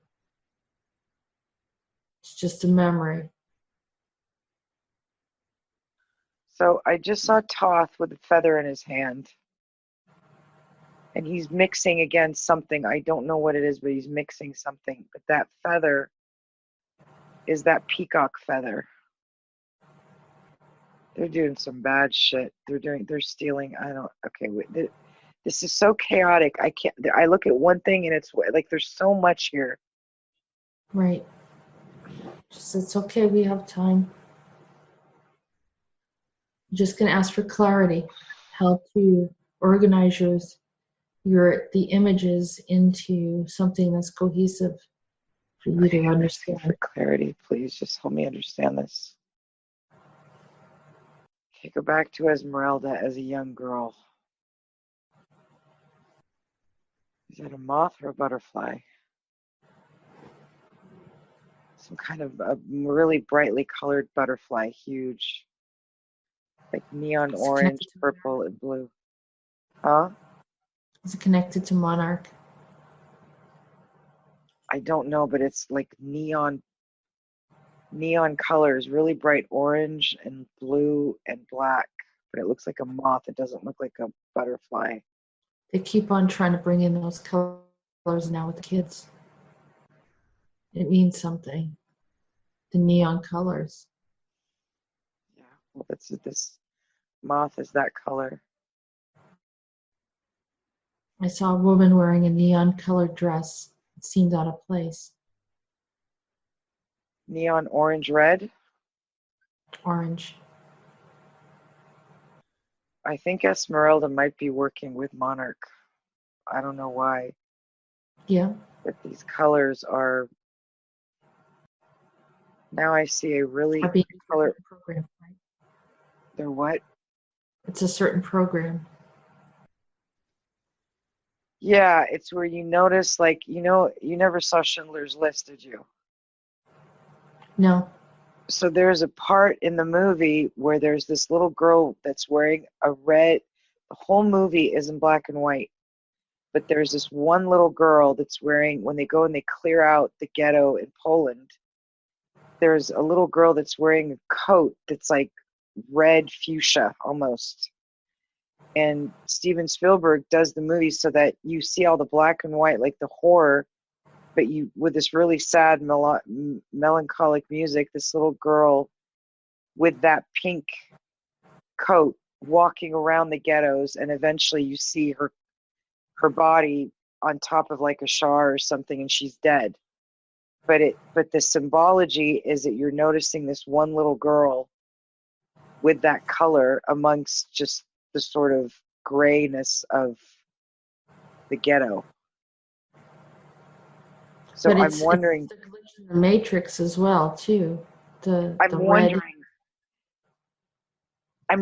It's just a memory. So I just saw Toth with a feather in his hand. And he's mixing against something. I don't know what it is, but he's mixing something. But that feather is that peacock feather. They're doing some bad shit. They're stealing. Okay, wait, this is so chaotic. I look at one thing and it's like there's so much here. Right. Just, it's okay, we have time. I'm just going to ask for clarity, how to organize the images into something that's cohesive for you to understand. For clarity, please just help me understand this. Take her back to Esmeralda as a young girl. Is that a moth or a butterfly? Some kind of a really brightly colored butterfly, huge. Like neon orange, purple, and blue. Huh? Is it connected to monarch? I don't know, but it's like neon colors, really bright orange and blue and black. But it looks like a moth. It doesn't look like a butterfly. They keep on trying to bring in those colors now with the kids. It means something. The neon colors. Yeah, well, this moth is that color. I saw a woman wearing a neon colored dress. It seemed out of place. Neon orange red? Orange. I think Esmeralda might be working with Monarch. I don't know why. Yeah. But these colors are... Now I see a really color... Program, right? They're what? It's a certain program. Yeah, it's where you notice, like, you never saw Schindler's List, did you? No. So there's a part in the movie where there's this little girl that's wearing a red, the whole movie is in black and white, but there's this one little girl that's wearing, when they go and they clear out the ghetto in Poland, there's a little girl that's wearing a coat that's like red fuchsia almost. And Steven Spielberg does the movie so that you see all the black and white, like the horror, but you with this really sad melancholic music, this little girl with that pink coat walking around the ghettos, and eventually you see her body on top of like a char or something, and she's dead. But the symbology is that you're noticing this one little girl with that color amongst just the sort of grayness of the ghetto. So but I'm wondering. It's the glitch in the Matrix as well, too. I'm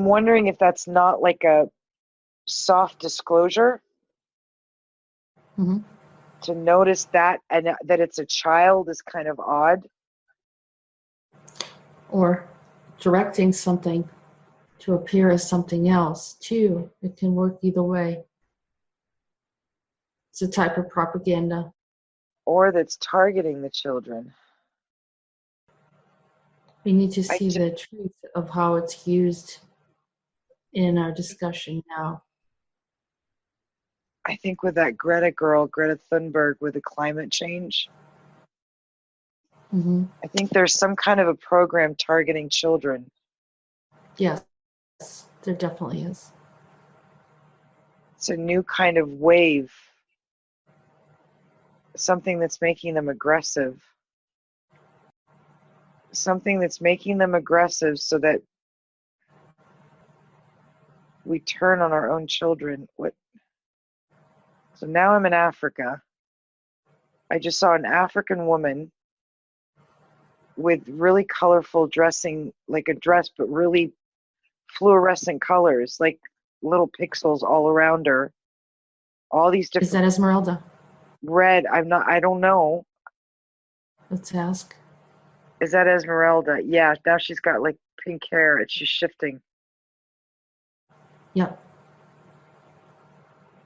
wondering if that's not like a soft disclosure. Mm-hmm. To notice that, and that it's a child is kind of odd. Or directing something to appear as something else, too. It can work either way. It's a type of propaganda. Or that's targeting the children. We need to see the truth of how it's used in our discussion now. I think with that Greta Thunberg, with the climate change, Mm-hmm. I think there's some kind of a program targeting children. Yes, There definitely is. It's a new kind of wave. Something that's making them aggressive. Something that's making them aggressive so that we turn on our own children. So now I'm in Africa. I just saw an African woman with really colorful dressing, like a dress, but really fluorescent colors, like little pixels all around her. All these different. Is that Esmeralda? Red. I don't know. Let's ask. Is that Esmeralda? Yeah, now she's got like pink hair and she's shifting. Yep.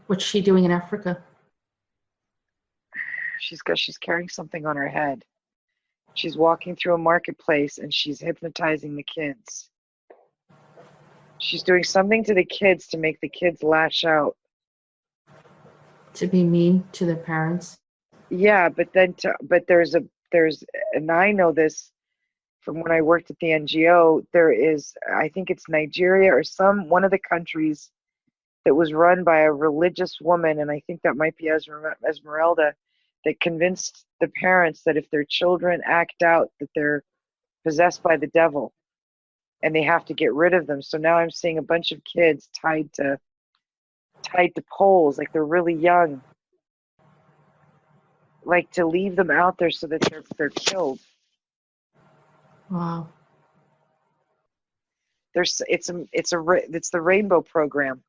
What's she doing in Africa? She's carrying something on her head. She's walking through a marketplace and she's hypnotizing the kids. She's doing something to the kids to make the kids lash out. To be mean to their parents? Yeah, but there's and I know this from when I worked at the NGO, there is, I think it's Nigeria or one of the countries that was run by a religious woman, and I think that might be Esmeralda, that convinced the parents that if their children act out, that they're possessed by the devil and they have to get rid of them. So now I'm seeing a bunch of kids tied to poles, like they're really young, like to leave them out there so that they're killed. Wow. It's the rainbow program.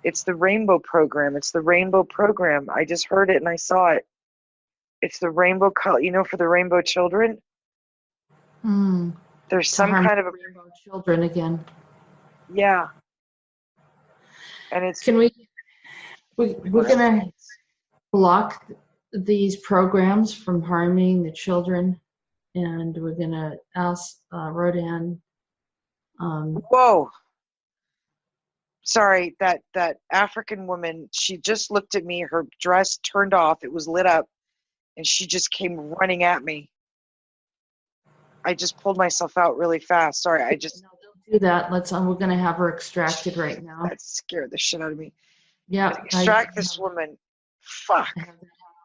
It's the rainbow program. It's the rainbow program. I just heard it and I saw it. It's the rainbow color, for the rainbow children. There's some kind of a rainbow children again. Yeah. And it's we're gonna block these programs from harming the children, and we're gonna ask Rodan. Whoa. Sorry, that African woman, she just looked at me, her dress turned off, it was lit up, and she just came running at me. I just pulled myself out really fast. Sorry, No, don't do that. We're gonna have her extracted right now. That scared the shit out of me. Yeah. Extract this woman. Fuck.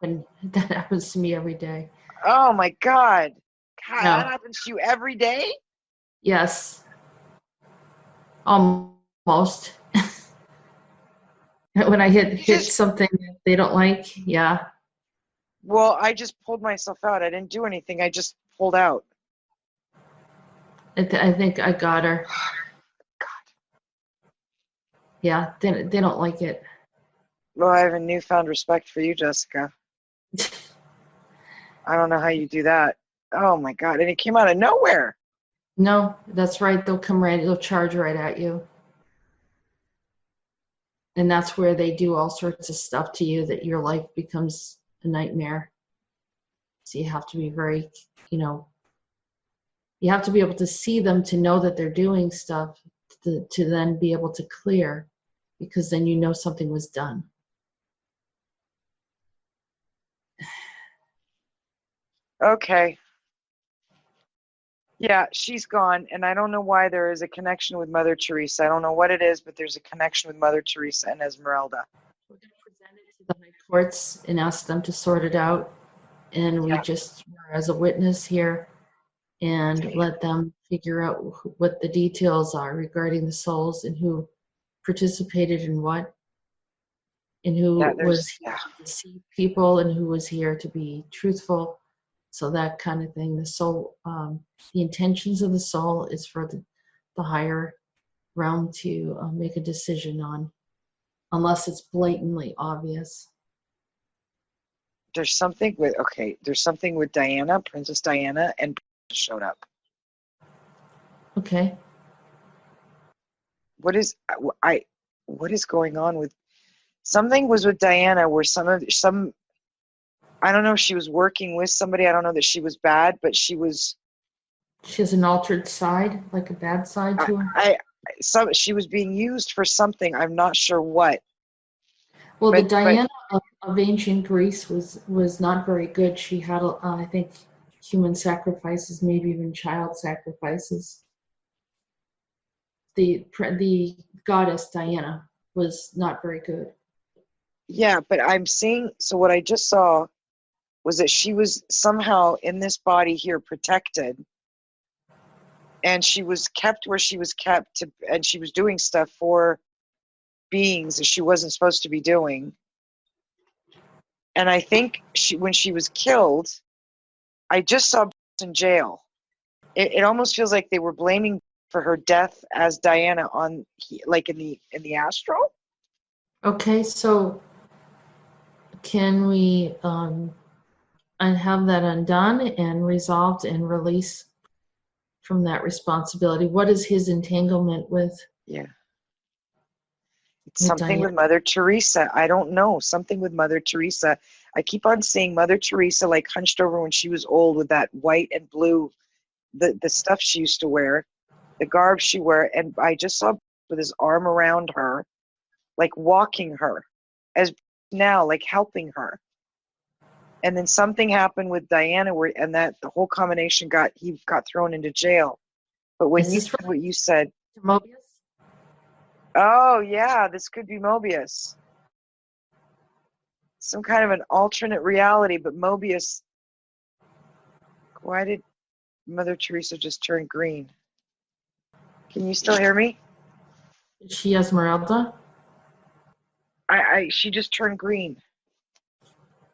That happens to me every day. Oh my God. God, No. That happens to you every day? Yes. Almost. When I hit something they don't like, yeah. Well, I just pulled myself out. I didn't do anything. I just pulled out. I think I got her. God. Yeah, they don't like it. Well, I have a newfound respect for you, Jessica. I don't know how you do that. Oh my God. And it came out of nowhere. No, that's right. They'll charge right at you. And that's where they do all sorts of stuff to you that your life becomes a nightmare. So you have to be very, you have to be able to see them to know that they're doing stuff to then be able to clear, because then you know something was done. Okay. Yeah, she's gone, and I don't know why there is a connection with Mother Teresa. I don't know what it is, but there's a connection with Mother Teresa and Esmeralda. We're going to present it to the high courts and ask them to sort it out, and we just, as a witness here, and let them figure out what the details are regarding the souls and who participated in what, and who was here to deceive people and who was here to be truthful. So that kind of thing. The soul, the intentions of the soul is for the higher realm to make a decision on, unless it's blatantly obvious. There's something with Diana, Princess Diana, and showed up. Okay. What is going on with, something was with Diana where some I don't know if she was working with somebody. I don't know that she was bad, but she has an altered side, like a bad side to her. She was being used for something. I'm not sure what. Well, the Diana of ancient Greece was not very good. She had, I think, human sacrifices, maybe even child sacrifices. the goddess Diana was not very good. Yeah, but I'm seeing, so what I just saw was that she was somehow in this body here protected, and she was kept where she was kept, and she was doing stuff for beings that she wasn't supposed to be doing. And I think when she was killed, I just saw in jail. It almost feels like they were blaming for her death as Diana like in the astral. Okay, so can we have that undone and resolved and release from that responsibility? What is his entanglement with? Yeah. It's something with Mother Teresa. I don't know. Something with Mother Teresa. I keep on seeing Mother Teresa like hunched over when she was old with that white and blue, the stuff she used to wear, the garb she wore. And I just saw with his arm around her, like walking her, as now, like helping her. And then something happened with Diana and that the whole combination he got thrown into jail. But when you said what you said, Mobius? Oh, yeah, this could be Mobius. Some kind of an alternate reality, but Mobius. Why did Mother Teresa just turn green? Can you still hear me? Is she Esmeralda? She just turned green.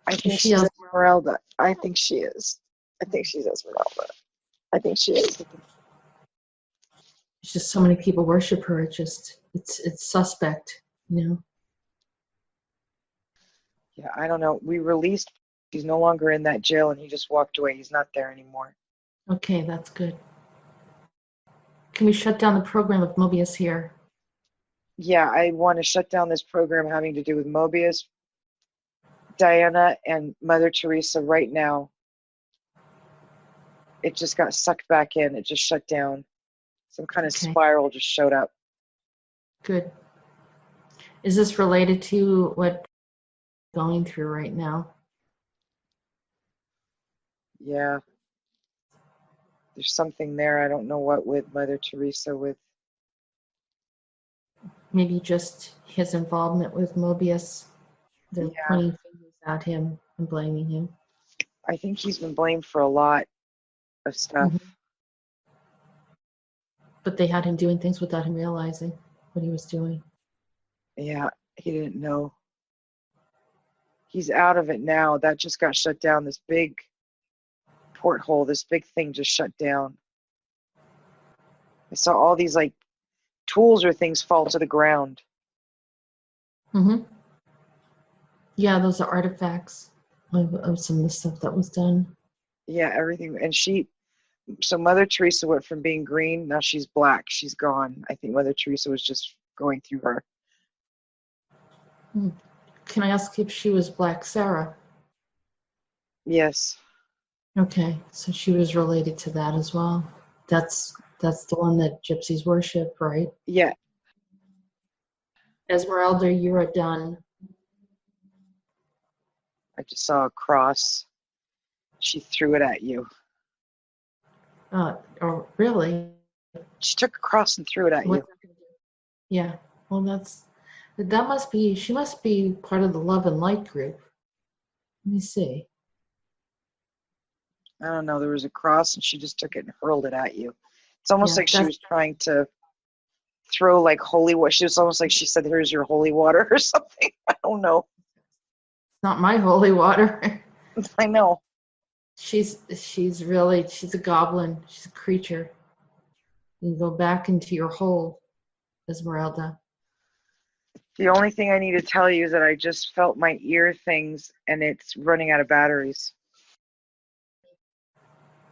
I think she's Esmeralda. I think she is. I think she's Esmeralda. I think she is. It's just so many people worship her. It's suspect, you know. Yeah, I don't know. We released. He's no longer in that jail, and he just walked away. He's not there anymore. Okay, that's good. Can we shut down the program with Mobius here? Yeah, I want to shut down this program having to do with Mobius, Diana, and Mother Teresa right now. It just got sucked back in. It just shut down. Some kind of spiral just showed up. Good. Is this related to what you're going through right now? Yeah. There's something there. I don't know what with Mother Teresa with. Maybe just his involvement with Mobius. They're pointing fingers at him and blaming him. I think he's been blamed for a lot of stuff. Mm-hmm. But they had him doing things without him realizing what he was doing. Yeah, he didn't know. He's out of it now. That just got shut down. This big porthole, this big thing just shut down. I saw all these like tools or things fall to the ground. Mm-hmm. Yeah, those are artifacts of some of the stuff that was done. Yeah, everything. And so Mother Teresa went from being green, now she's black. She's gone. I think Mother Teresa was just going through her. Can I ask if she was Black Sarah? Yes. Okay, so she was related to that as well. That's the one that gypsies worship, right? Yeah. Esmeralda, you're done. I just saw a cross. She threw it at you. Oh, really? She took a cross and threw it at you. Yeah. Well, she must be part of the Love and Light group. Let me see. I don't know. There was a cross and she just took it and hurled it at you. It's almost like she was trying to throw like holy water. She was almost like she said, "Here's your holy water" or something. I don't know. It's not my holy water. I know. She's a goblin. She's a creature. You can go back into your hole, Esmeralda. The only thing I need to tell you is that I just felt my ear things and it's running out of batteries.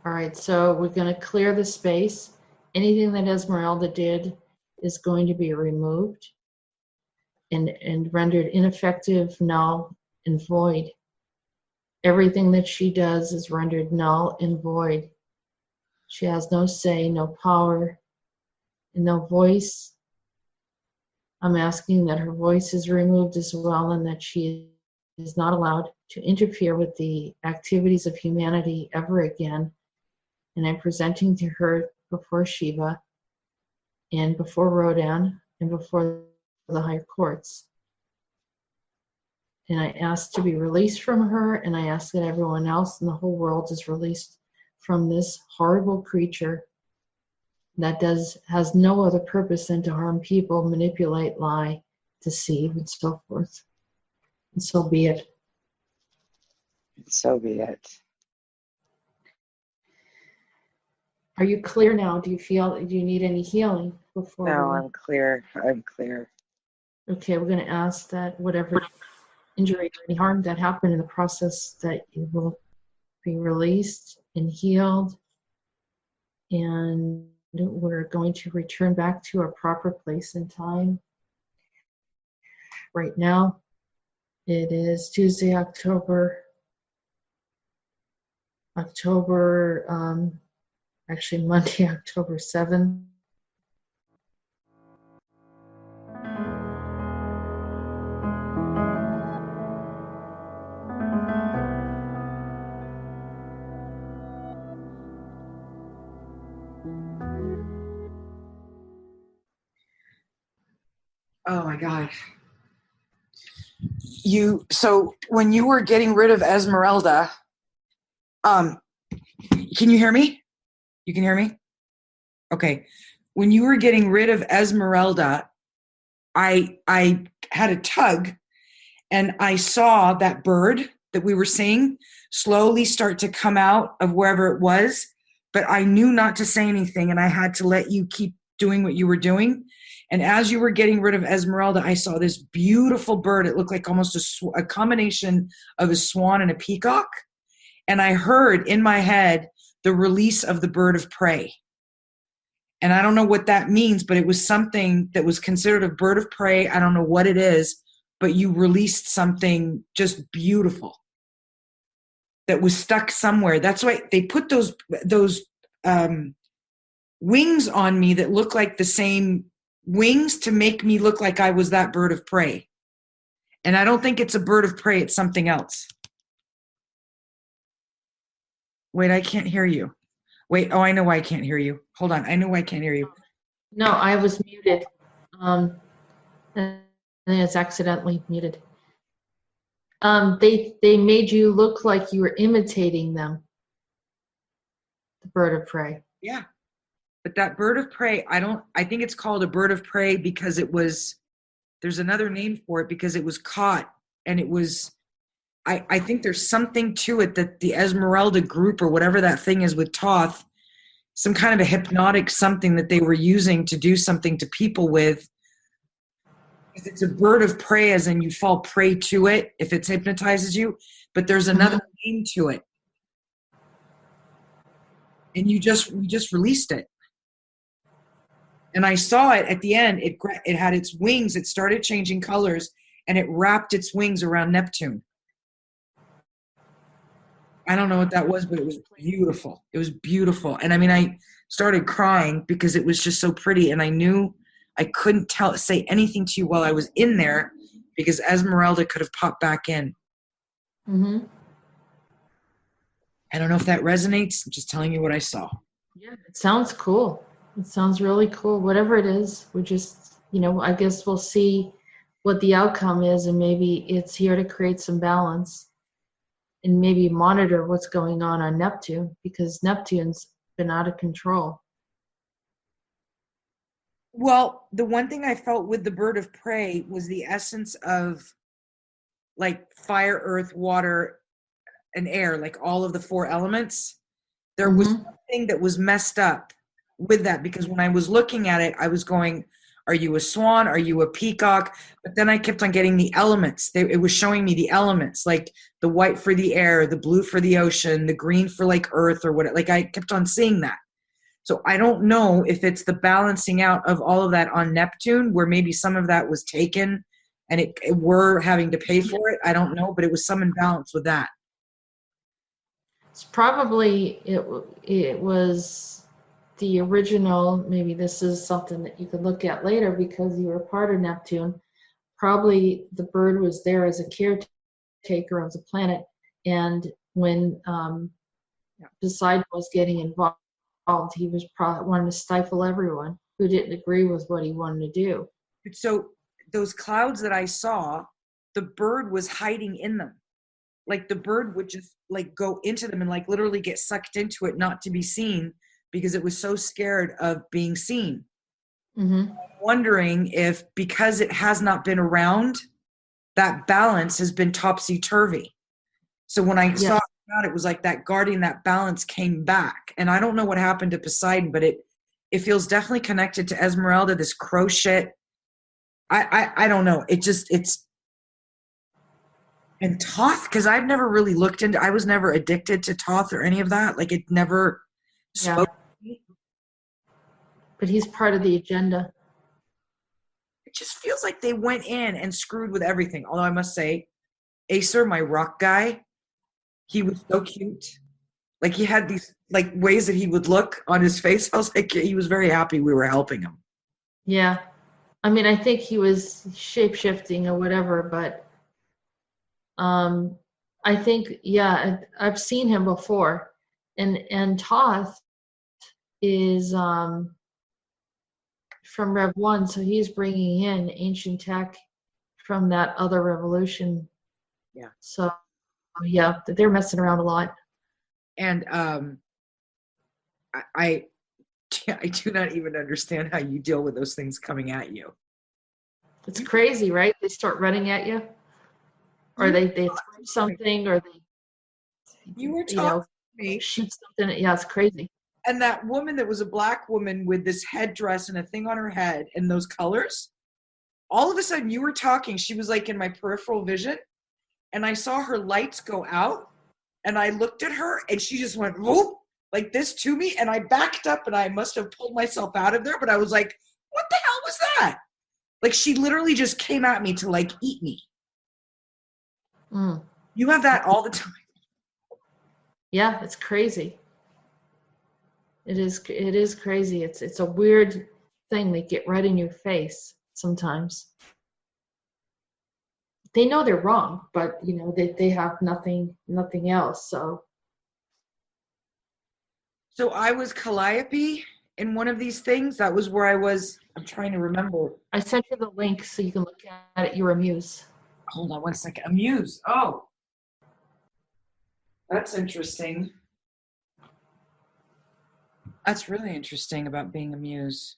All right, so we're going to clear the space. Anything that Esmeralda did is going to be removed and rendered ineffective, null, and void. Everything that she does is rendered null and void. She has no say, no power, and no voice. I'm asking that her voice is removed as well and that she is not allowed to interfere with the activities of humanity ever again. And I'm presenting to her before Shiva and before Rodan and before the higher courts. And I asked to be released from her, and I asked that everyone else in the whole world is released from this horrible creature that has no other purpose than to harm people, manipulate, lie, deceive, and so forth. And so be it. So be it. Are you clear now? Do you need any healing before? No, I'm clear. I'm clear. Okay, we're going to ask that whatever injury or any harm that happened in the process, that it will be released and healed. And we're going to return back to our proper place and time. Right now, it is Tuesday, Monday, October 7th. Oh my God. So when you were getting rid of Esmeralda, can you hear me? You can hear me? Okay. When you were getting rid of Esmeralda, I had a tug, and I saw that bird that we were seeing slowly start to come out of wherever it was, but I knew not to say anything, and I had to let you keep doing what you were doing. And as you were getting rid of Esmeralda, I saw this beautiful bird. It looked like almost a combination of a swan and a peacock. And I heard in my head the release of the bird of prey. And I don't know what that means, but it was something that was considered a bird of prey. I don't know what it is, but you released something just beautiful that was stuck somewhere. That's why they put those wings on me that look like the same wings to make me look like I was that bird of prey. And I don't think it's a bird of prey. It's something else. Wait, I can't hear you. Wait, I know why I can't hear you. Hold on. I know why I can't hear you. No, I was muted. And it's accidentally muted. They made you look like you were imitating them. The bird of prey. Yeah. But that bird of prey, I think it's called a bird of prey because there's another name for it, because it was caught, and it was, I think there's something to it that the Esmeralda group or whatever that thing is with Thoth, some kind of a hypnotic something that they were using to do something to people with. It's a bird of prey, as in you fall prey to it if it hypnotizes you, but there's another name to it. And we just released it. And I saw it at the end. It had its wings. It started changing colors, and it wrapped its wings around Neptune. I don't know what that was, but it was beautiful. It was beautiful. And I mean, I started crying because it was just so pretty. And I knew I couldn't say anything to you while I was in there, because Esmeralda could have popped back in. Mm-hmm. I don't know if that resonates. I'm just telling you what I saw. Yeah, it sounds cool. It sounds really cool. Whatever it is, we're just, I guess we'll see what the outcome is, and maybe it's here to create some balance and maybe monitor what's going on Neptune, because Neptune's been out of control. Well, the one thing I felt with the bird of prey was the essence of like fire, earth, water, and air, like all of the four elements. There was something that was messed up with that, because when I was looking at it, I was going, are you a swan? Are you a peacock? But then I kept on getting the elements. It was showing me the elements, like the white for the air, the blue for the ocean, the green for like earth or what. Like I kept on seeing that. So I don't know if it's the balancing out of all of that on Neptune, where maybe some of that was taken and we're having to pay for it. I don't know, but it was some imbalance with that. It's probably, it was the original. Maybe this is something that you could look at later, because you were part of Neptune. Probably the bird was there as a caretaker of the planet. And when Poseidon was getting involved, he was probably wanting to stifle everyone, who didn't agree with what he wanted to do. So those clouds that I saw, the bird was hiding in them. Like the bird would just like go into them and like literally get sucked into it, not to be seen, because it was so scared of being seen. Mm-hmm. I'm wondering if, because it has not been around, that balance has been topsy-turvy. So when I saw it was like that guardian, that balance came back. And I don't know what happened to Poseidon, but it feels definitely connected to Esmeralda, this crow shit. I don't know. It's and Thoth, because I've never really looked into, I was never addicted to Thoth or any of that. Like it never spoke to me. But he's part of the agenda. It just feels like they went in and screwed with everything. Although I must say, Acer, my rock guy, he was so cute. Like he had these like ways that he would look on his face. I was like, he was very happy we were helping him. Yeah. I mean, I think he was shape-shifting or whatever, but I think, I've seen him before. And Toth is from Rev 1, so he's bringing in ancient tech from that other revolution. Yeah. So, yeah, they're messing around a lot. And I do not even understand how you deal with those things coming at you. It's crazy, right? They start running at you, or they throw something, or they you were talking to me. Shoot something. Yeah, it's crazy. And that woman that was a black woman with this headdress and a thing on her head and those colors, all of a sudden you were talking, she was like in my peripheral vision, and I saw her lights go out, and I looked at her, and she just went, whoop, like this to me, and I backed up, and I must have pulled myself out of there, but I was like, what the hell was that? Like she literally just came at me to like eat me. Mm. You have that all the time. Yeah, it's crazy. It is crazy. It's a weird thing. They get right in your face sometimes. They know they're wrong, but you know they have nothing else. So I was Calliope in one of these things. That was where I was. I'm trying to remember. I sent you the link so you can look at it. You were a muse. Hold on one second. A muse. Oh, that's interesting. That's really interesting about being a muse.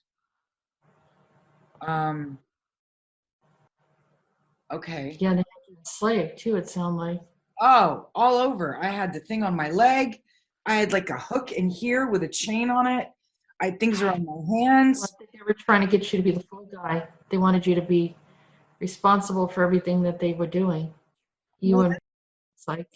Okay. Yeah, they had you enslaved too, it sounded like. Oh, all over. I had the thing on my leg. I had like a hook in here with a chain on it. Things are on my hands. Well, I think they were trying to get you to be the full guy. They wanted you to be responsible for everything that they were doing. It's like.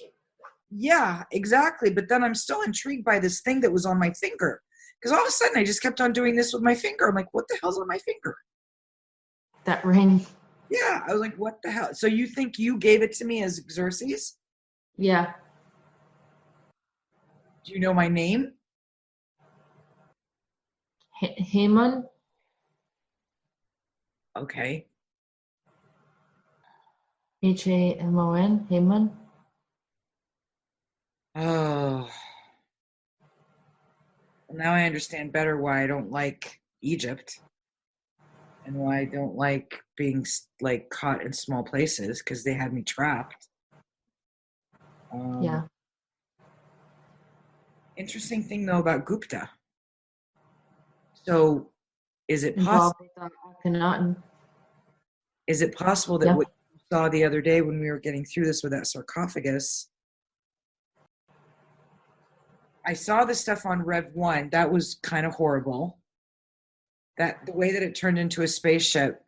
Yeah, exactly. But then I'm still intrigued by this thing that was on my finger. Because all of a sudden I just kept on doing this with my finger. I'm like, what the hell's on my finger? That ring. Yeah, I was like, what the hell? So you think you gave it to me as Xerxes? Yeah. Do you know my name? Haman. Okay. Hamon. Haman. Oh. Now I understand better why I don't like Egypt and why I don't like being like caught in small places, because they had me trapped. Yeah. Interesting thing though about Gupta. So is it Involved possible? with Akhenaten. Is it possible that what you saw the other day when we were getting through this with that sarcophagus? I saw the stuff on Rev 1. That was kind of horrible. That the way that it turned into a spaceship.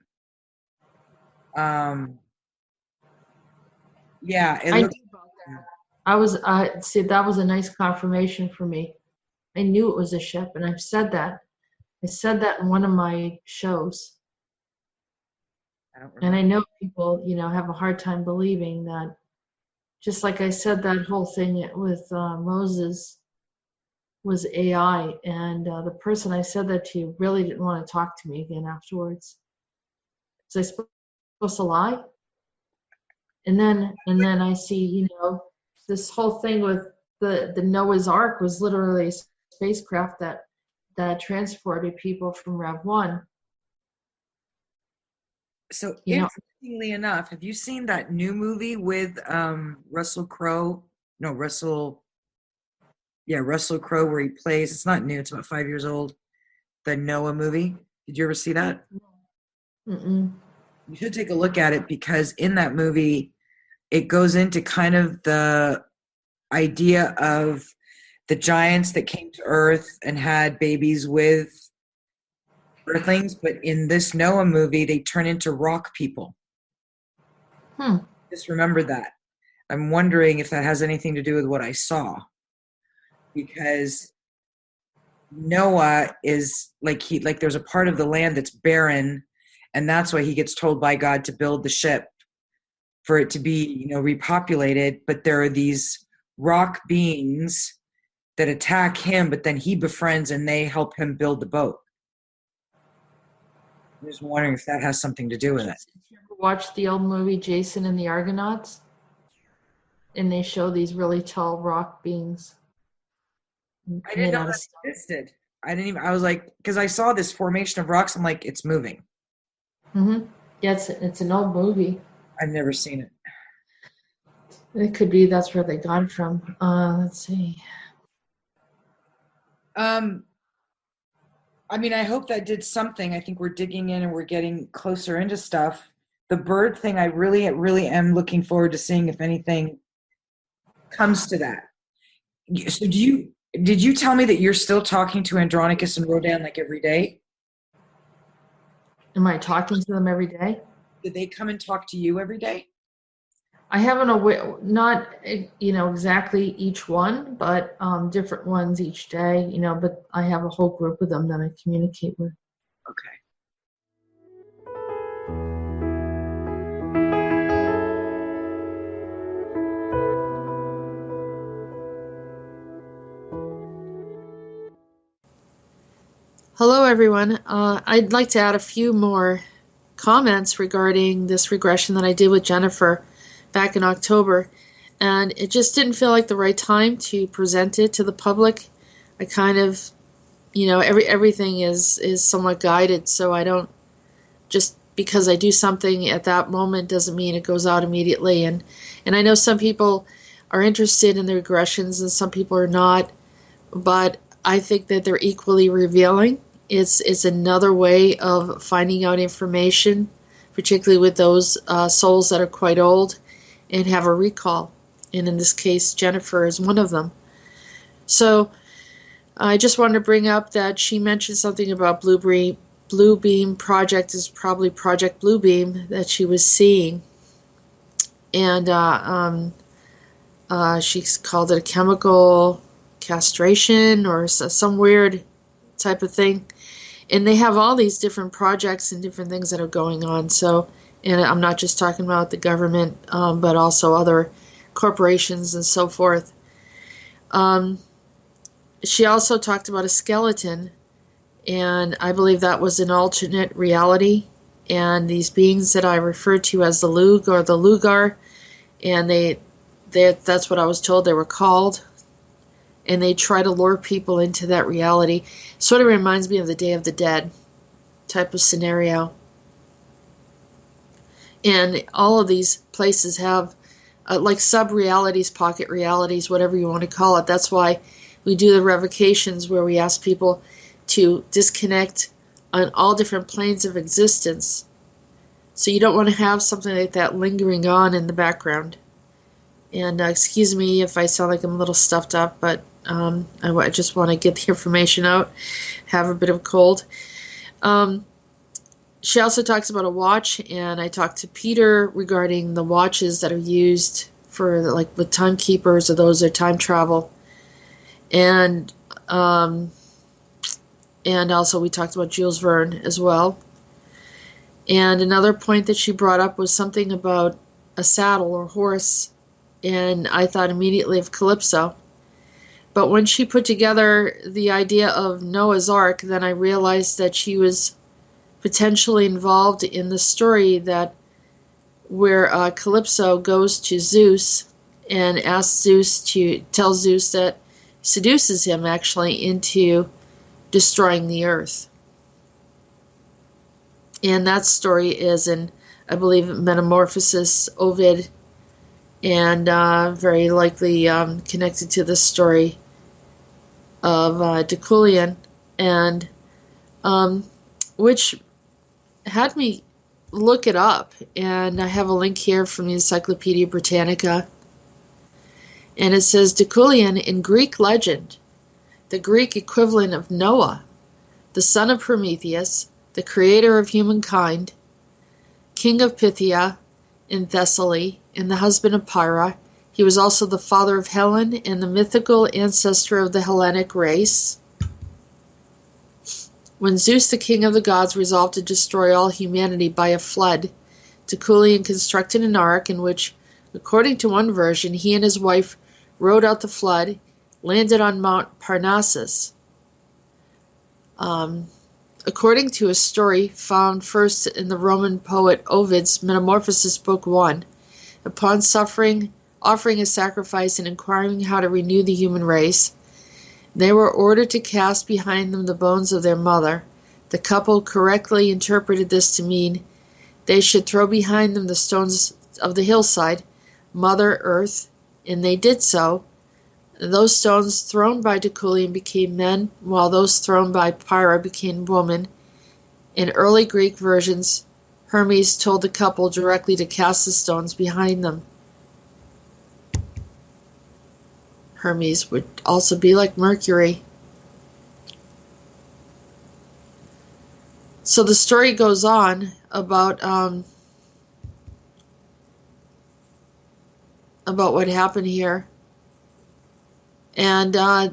Yeah, it looked. I was see, that was a nice confirmation for me. I knew it was a ship, and I've said that. I said that in one of my shows. And I know people, have a hard time believing that. Just like I said, that whole thing with Moses was AI, and the person I said that to really didn't want to talk to me again afterwards. Was I supposed to lie? And then I see, this whole thing with the Noah's Ark was literally a spacecraft that that transported people from Rev 1. So You know, interestingly enough, have you seen that new movie with Russell Crowe? No, Russell Crowe, where he plays, it's not new, it's about 5 years old, the Noah movie. Did you ever see that? mm-mm. You should take a look at it, because in that movie, it goes into kind of the idea of the giants that came to Earth and had babies with Earthlings, but in this Noah movie, they turn into rock people. Just remember that. I'm wondering if that has anything to do with what I saw, because Noah is like there's a part of the land that's barren, and that's why he gets told by God to build the ship for it to be, repopulated. But there are these rock beings that attack him, but then he befriends and they help him build the boat. I'm just wondering if that has something to do with it. Did you ever watch the old movie Jason and the Argonauts? And they show these really tall rock beings. I didn't know that existed. I was like, because I saw this formation of rocks, I'm like, it's moving. Mm-hmm. Yeah, it's an old movie. I've never seen it. It could be that's where they got it from. Let's see. I hope that did something. I think we're digging in and we're getting closer into stuff. The bird thing, I really, really am looking forward to seeing if anything comes to that. So did you tell me that you're still talking to Andronicus and Rodan like every day? Am I talking to them every day? Did they come and talk to you every day? I haven't not exactly each one, but different ones each day. But I have a whole group of them that I communicate with. Okay. Hello, everyone. I'd like to add a few more comments regarding this regression that I did with Jenifer back in October, and it just didn't feel like the right time to present it to the public. I kind of, everything is somewhat guided, so I don't, just because I do something at that moment doesn't mean it goes out immediately. And I know some people are interested in the regressions and some people are not, but I think that they're equally revealing. It's another way of finding out information, particularly with those souls that are quite old and have a recall. And in this case, Jenifer is one of them. So I just wanted to bring up that she mentioned something about Blue Beam Project is probably Project Blue Beam that she was seeing. And she's called it a chemical castration or some weird type of thing. And they have all these different projects and different things that are going on. So, and I'm not just talking about the government, but also other corporations and so forth. She also talked about a skeleton, and I believe that was an alternate reality. And these beings that I referred to as the Lug or the Lugar, and that's what I was told they were called. And they try to lure people into that reality. Sort of reminds me of the Day of the Dead type of scenario. And all of these places have like sub-realities, pocket realities, whatever you want to call it. That's why we do the revocations where we ask people to disconnect on all different planes of existence. So you don't want to have something like that lingering on in the background. And excuse me if I sound like I'm a little stuffed up, but I just want to get the information out, have a bit of a cold. She also talks about a watch, and I talked to Peter regarding the watches that are used for, like, with timekeepers or those that time travel. And also we talked about Jules Verne as well. And another point that she brought up was something about a saddle or horse, and I thought immediately of Calypso. But when she put together the idea of Noah's Ark, then I realized that she was potentially involved in the story that where Calypso goes to Zeus and asks Zeus to tell Zeus that seduces him actually into destroying the earth. And that story is in, I believe, Metamorphosis, Ovid, and very likely connected to the story of Deucalion, and which had me look it up. And I have a link here from the Encyclopedia Britannica, and it says Deucalion in Greek legend, the Greek equivalent of Noah, the son of Prometheus, the creator of humankind, king of Phthia in Thessaly, and the husband of Pyrrha. He was also the father of Helen and the mythical ancestor of the Hellenic race. When Zeus, the king of the gods, resolved to destroy all humanity by a flood, Deucalion constructed an ark in which, according to one version, he and his wife rode out the flood, landed on Mount Parnassus. According to a story found first in the Roman poet Ovid's Metamorphosis, Book 1, upon offering a sacrifice and inquiring how to renew the human race, they were ordered to cast behind them the bones of their mother. The couple correctly interpreted this to mean they should throw behind them the stones of the hillside, Mother Earth, and they did so. Those stones thrown by Deucalion became men, while those thrown by Pyrrha became women. In early Greek versions, Hermes told the couple directly to cast the stones behind them. Hermes would also be like Mercury. So the story goes on about what happened here. And I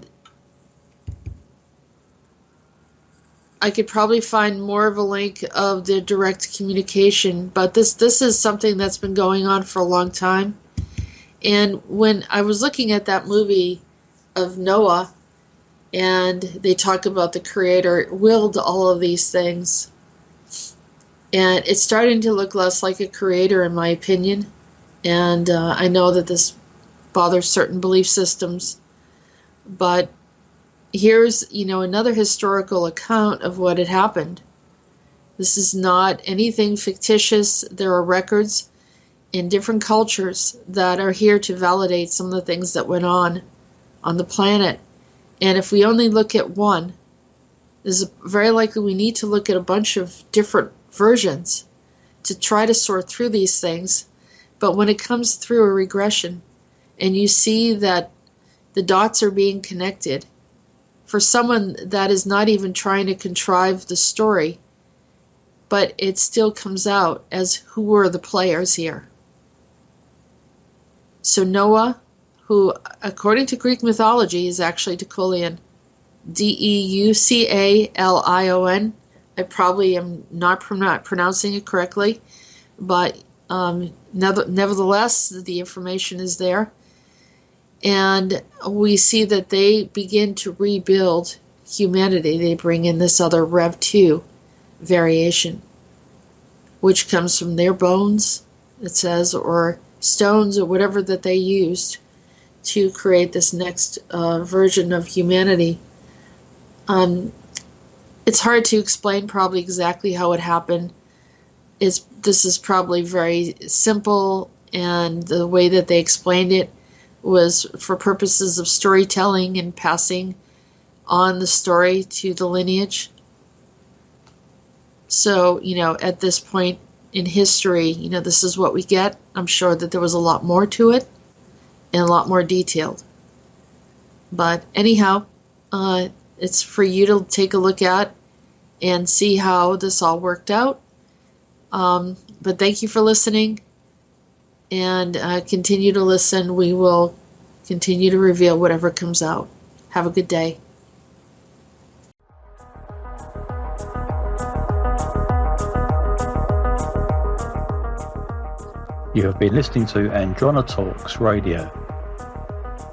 could probably find more of a link of the direct communication, but this is something that's been going on for a long time. And when I was looking at that movie of Noah, and they talk about the creator willed all of these things, and it's starting to look less like a creator, in my opinion. And I know that this bothers certain belief systems, but here's, another historical account of what had happened. This is not anything fictitious. There are records in different cultures that are here to validate some of the things that went on the planet. And if we only look at one, it's very likely we need to look at a bunch of different versions to try to sort through these things. But when it comes through a regression, and you see that the dots are being connected, for someone that is not even trying to contrive the story, but it still comes out as who were the players here. So Noah, who according to Greek mythology is actually Deucalion, Deucalion. I probably am not pronouncing it correctly, but nevertheless, the information is there. And we see that they begin to rebuild humanity. They bring in this other Rev 2 variation, which comes from their bones, it says, or stones, or whatever that they used to create this next version of humanity. It's hard to explain probably exactly how it happened. This is probably very simple, and the way that they explained it was for purposes of storytelling and passing on the story to the lineage. So, at this point in history, this is what we get. I'm sure that there was a lot more to it and a lot more detailed. But anyhow, it's for you to take a look at and see how this all worked out. But thank you for listening, and continue to listen. We will continue to reveal whatever comes out. Have a good day. You have been listening to Androna Talks Radio.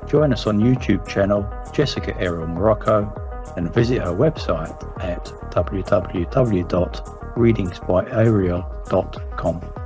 Join us on YouTube channel Jessica Ariel Morocco, and visit her website at www.readingsbyariel.com.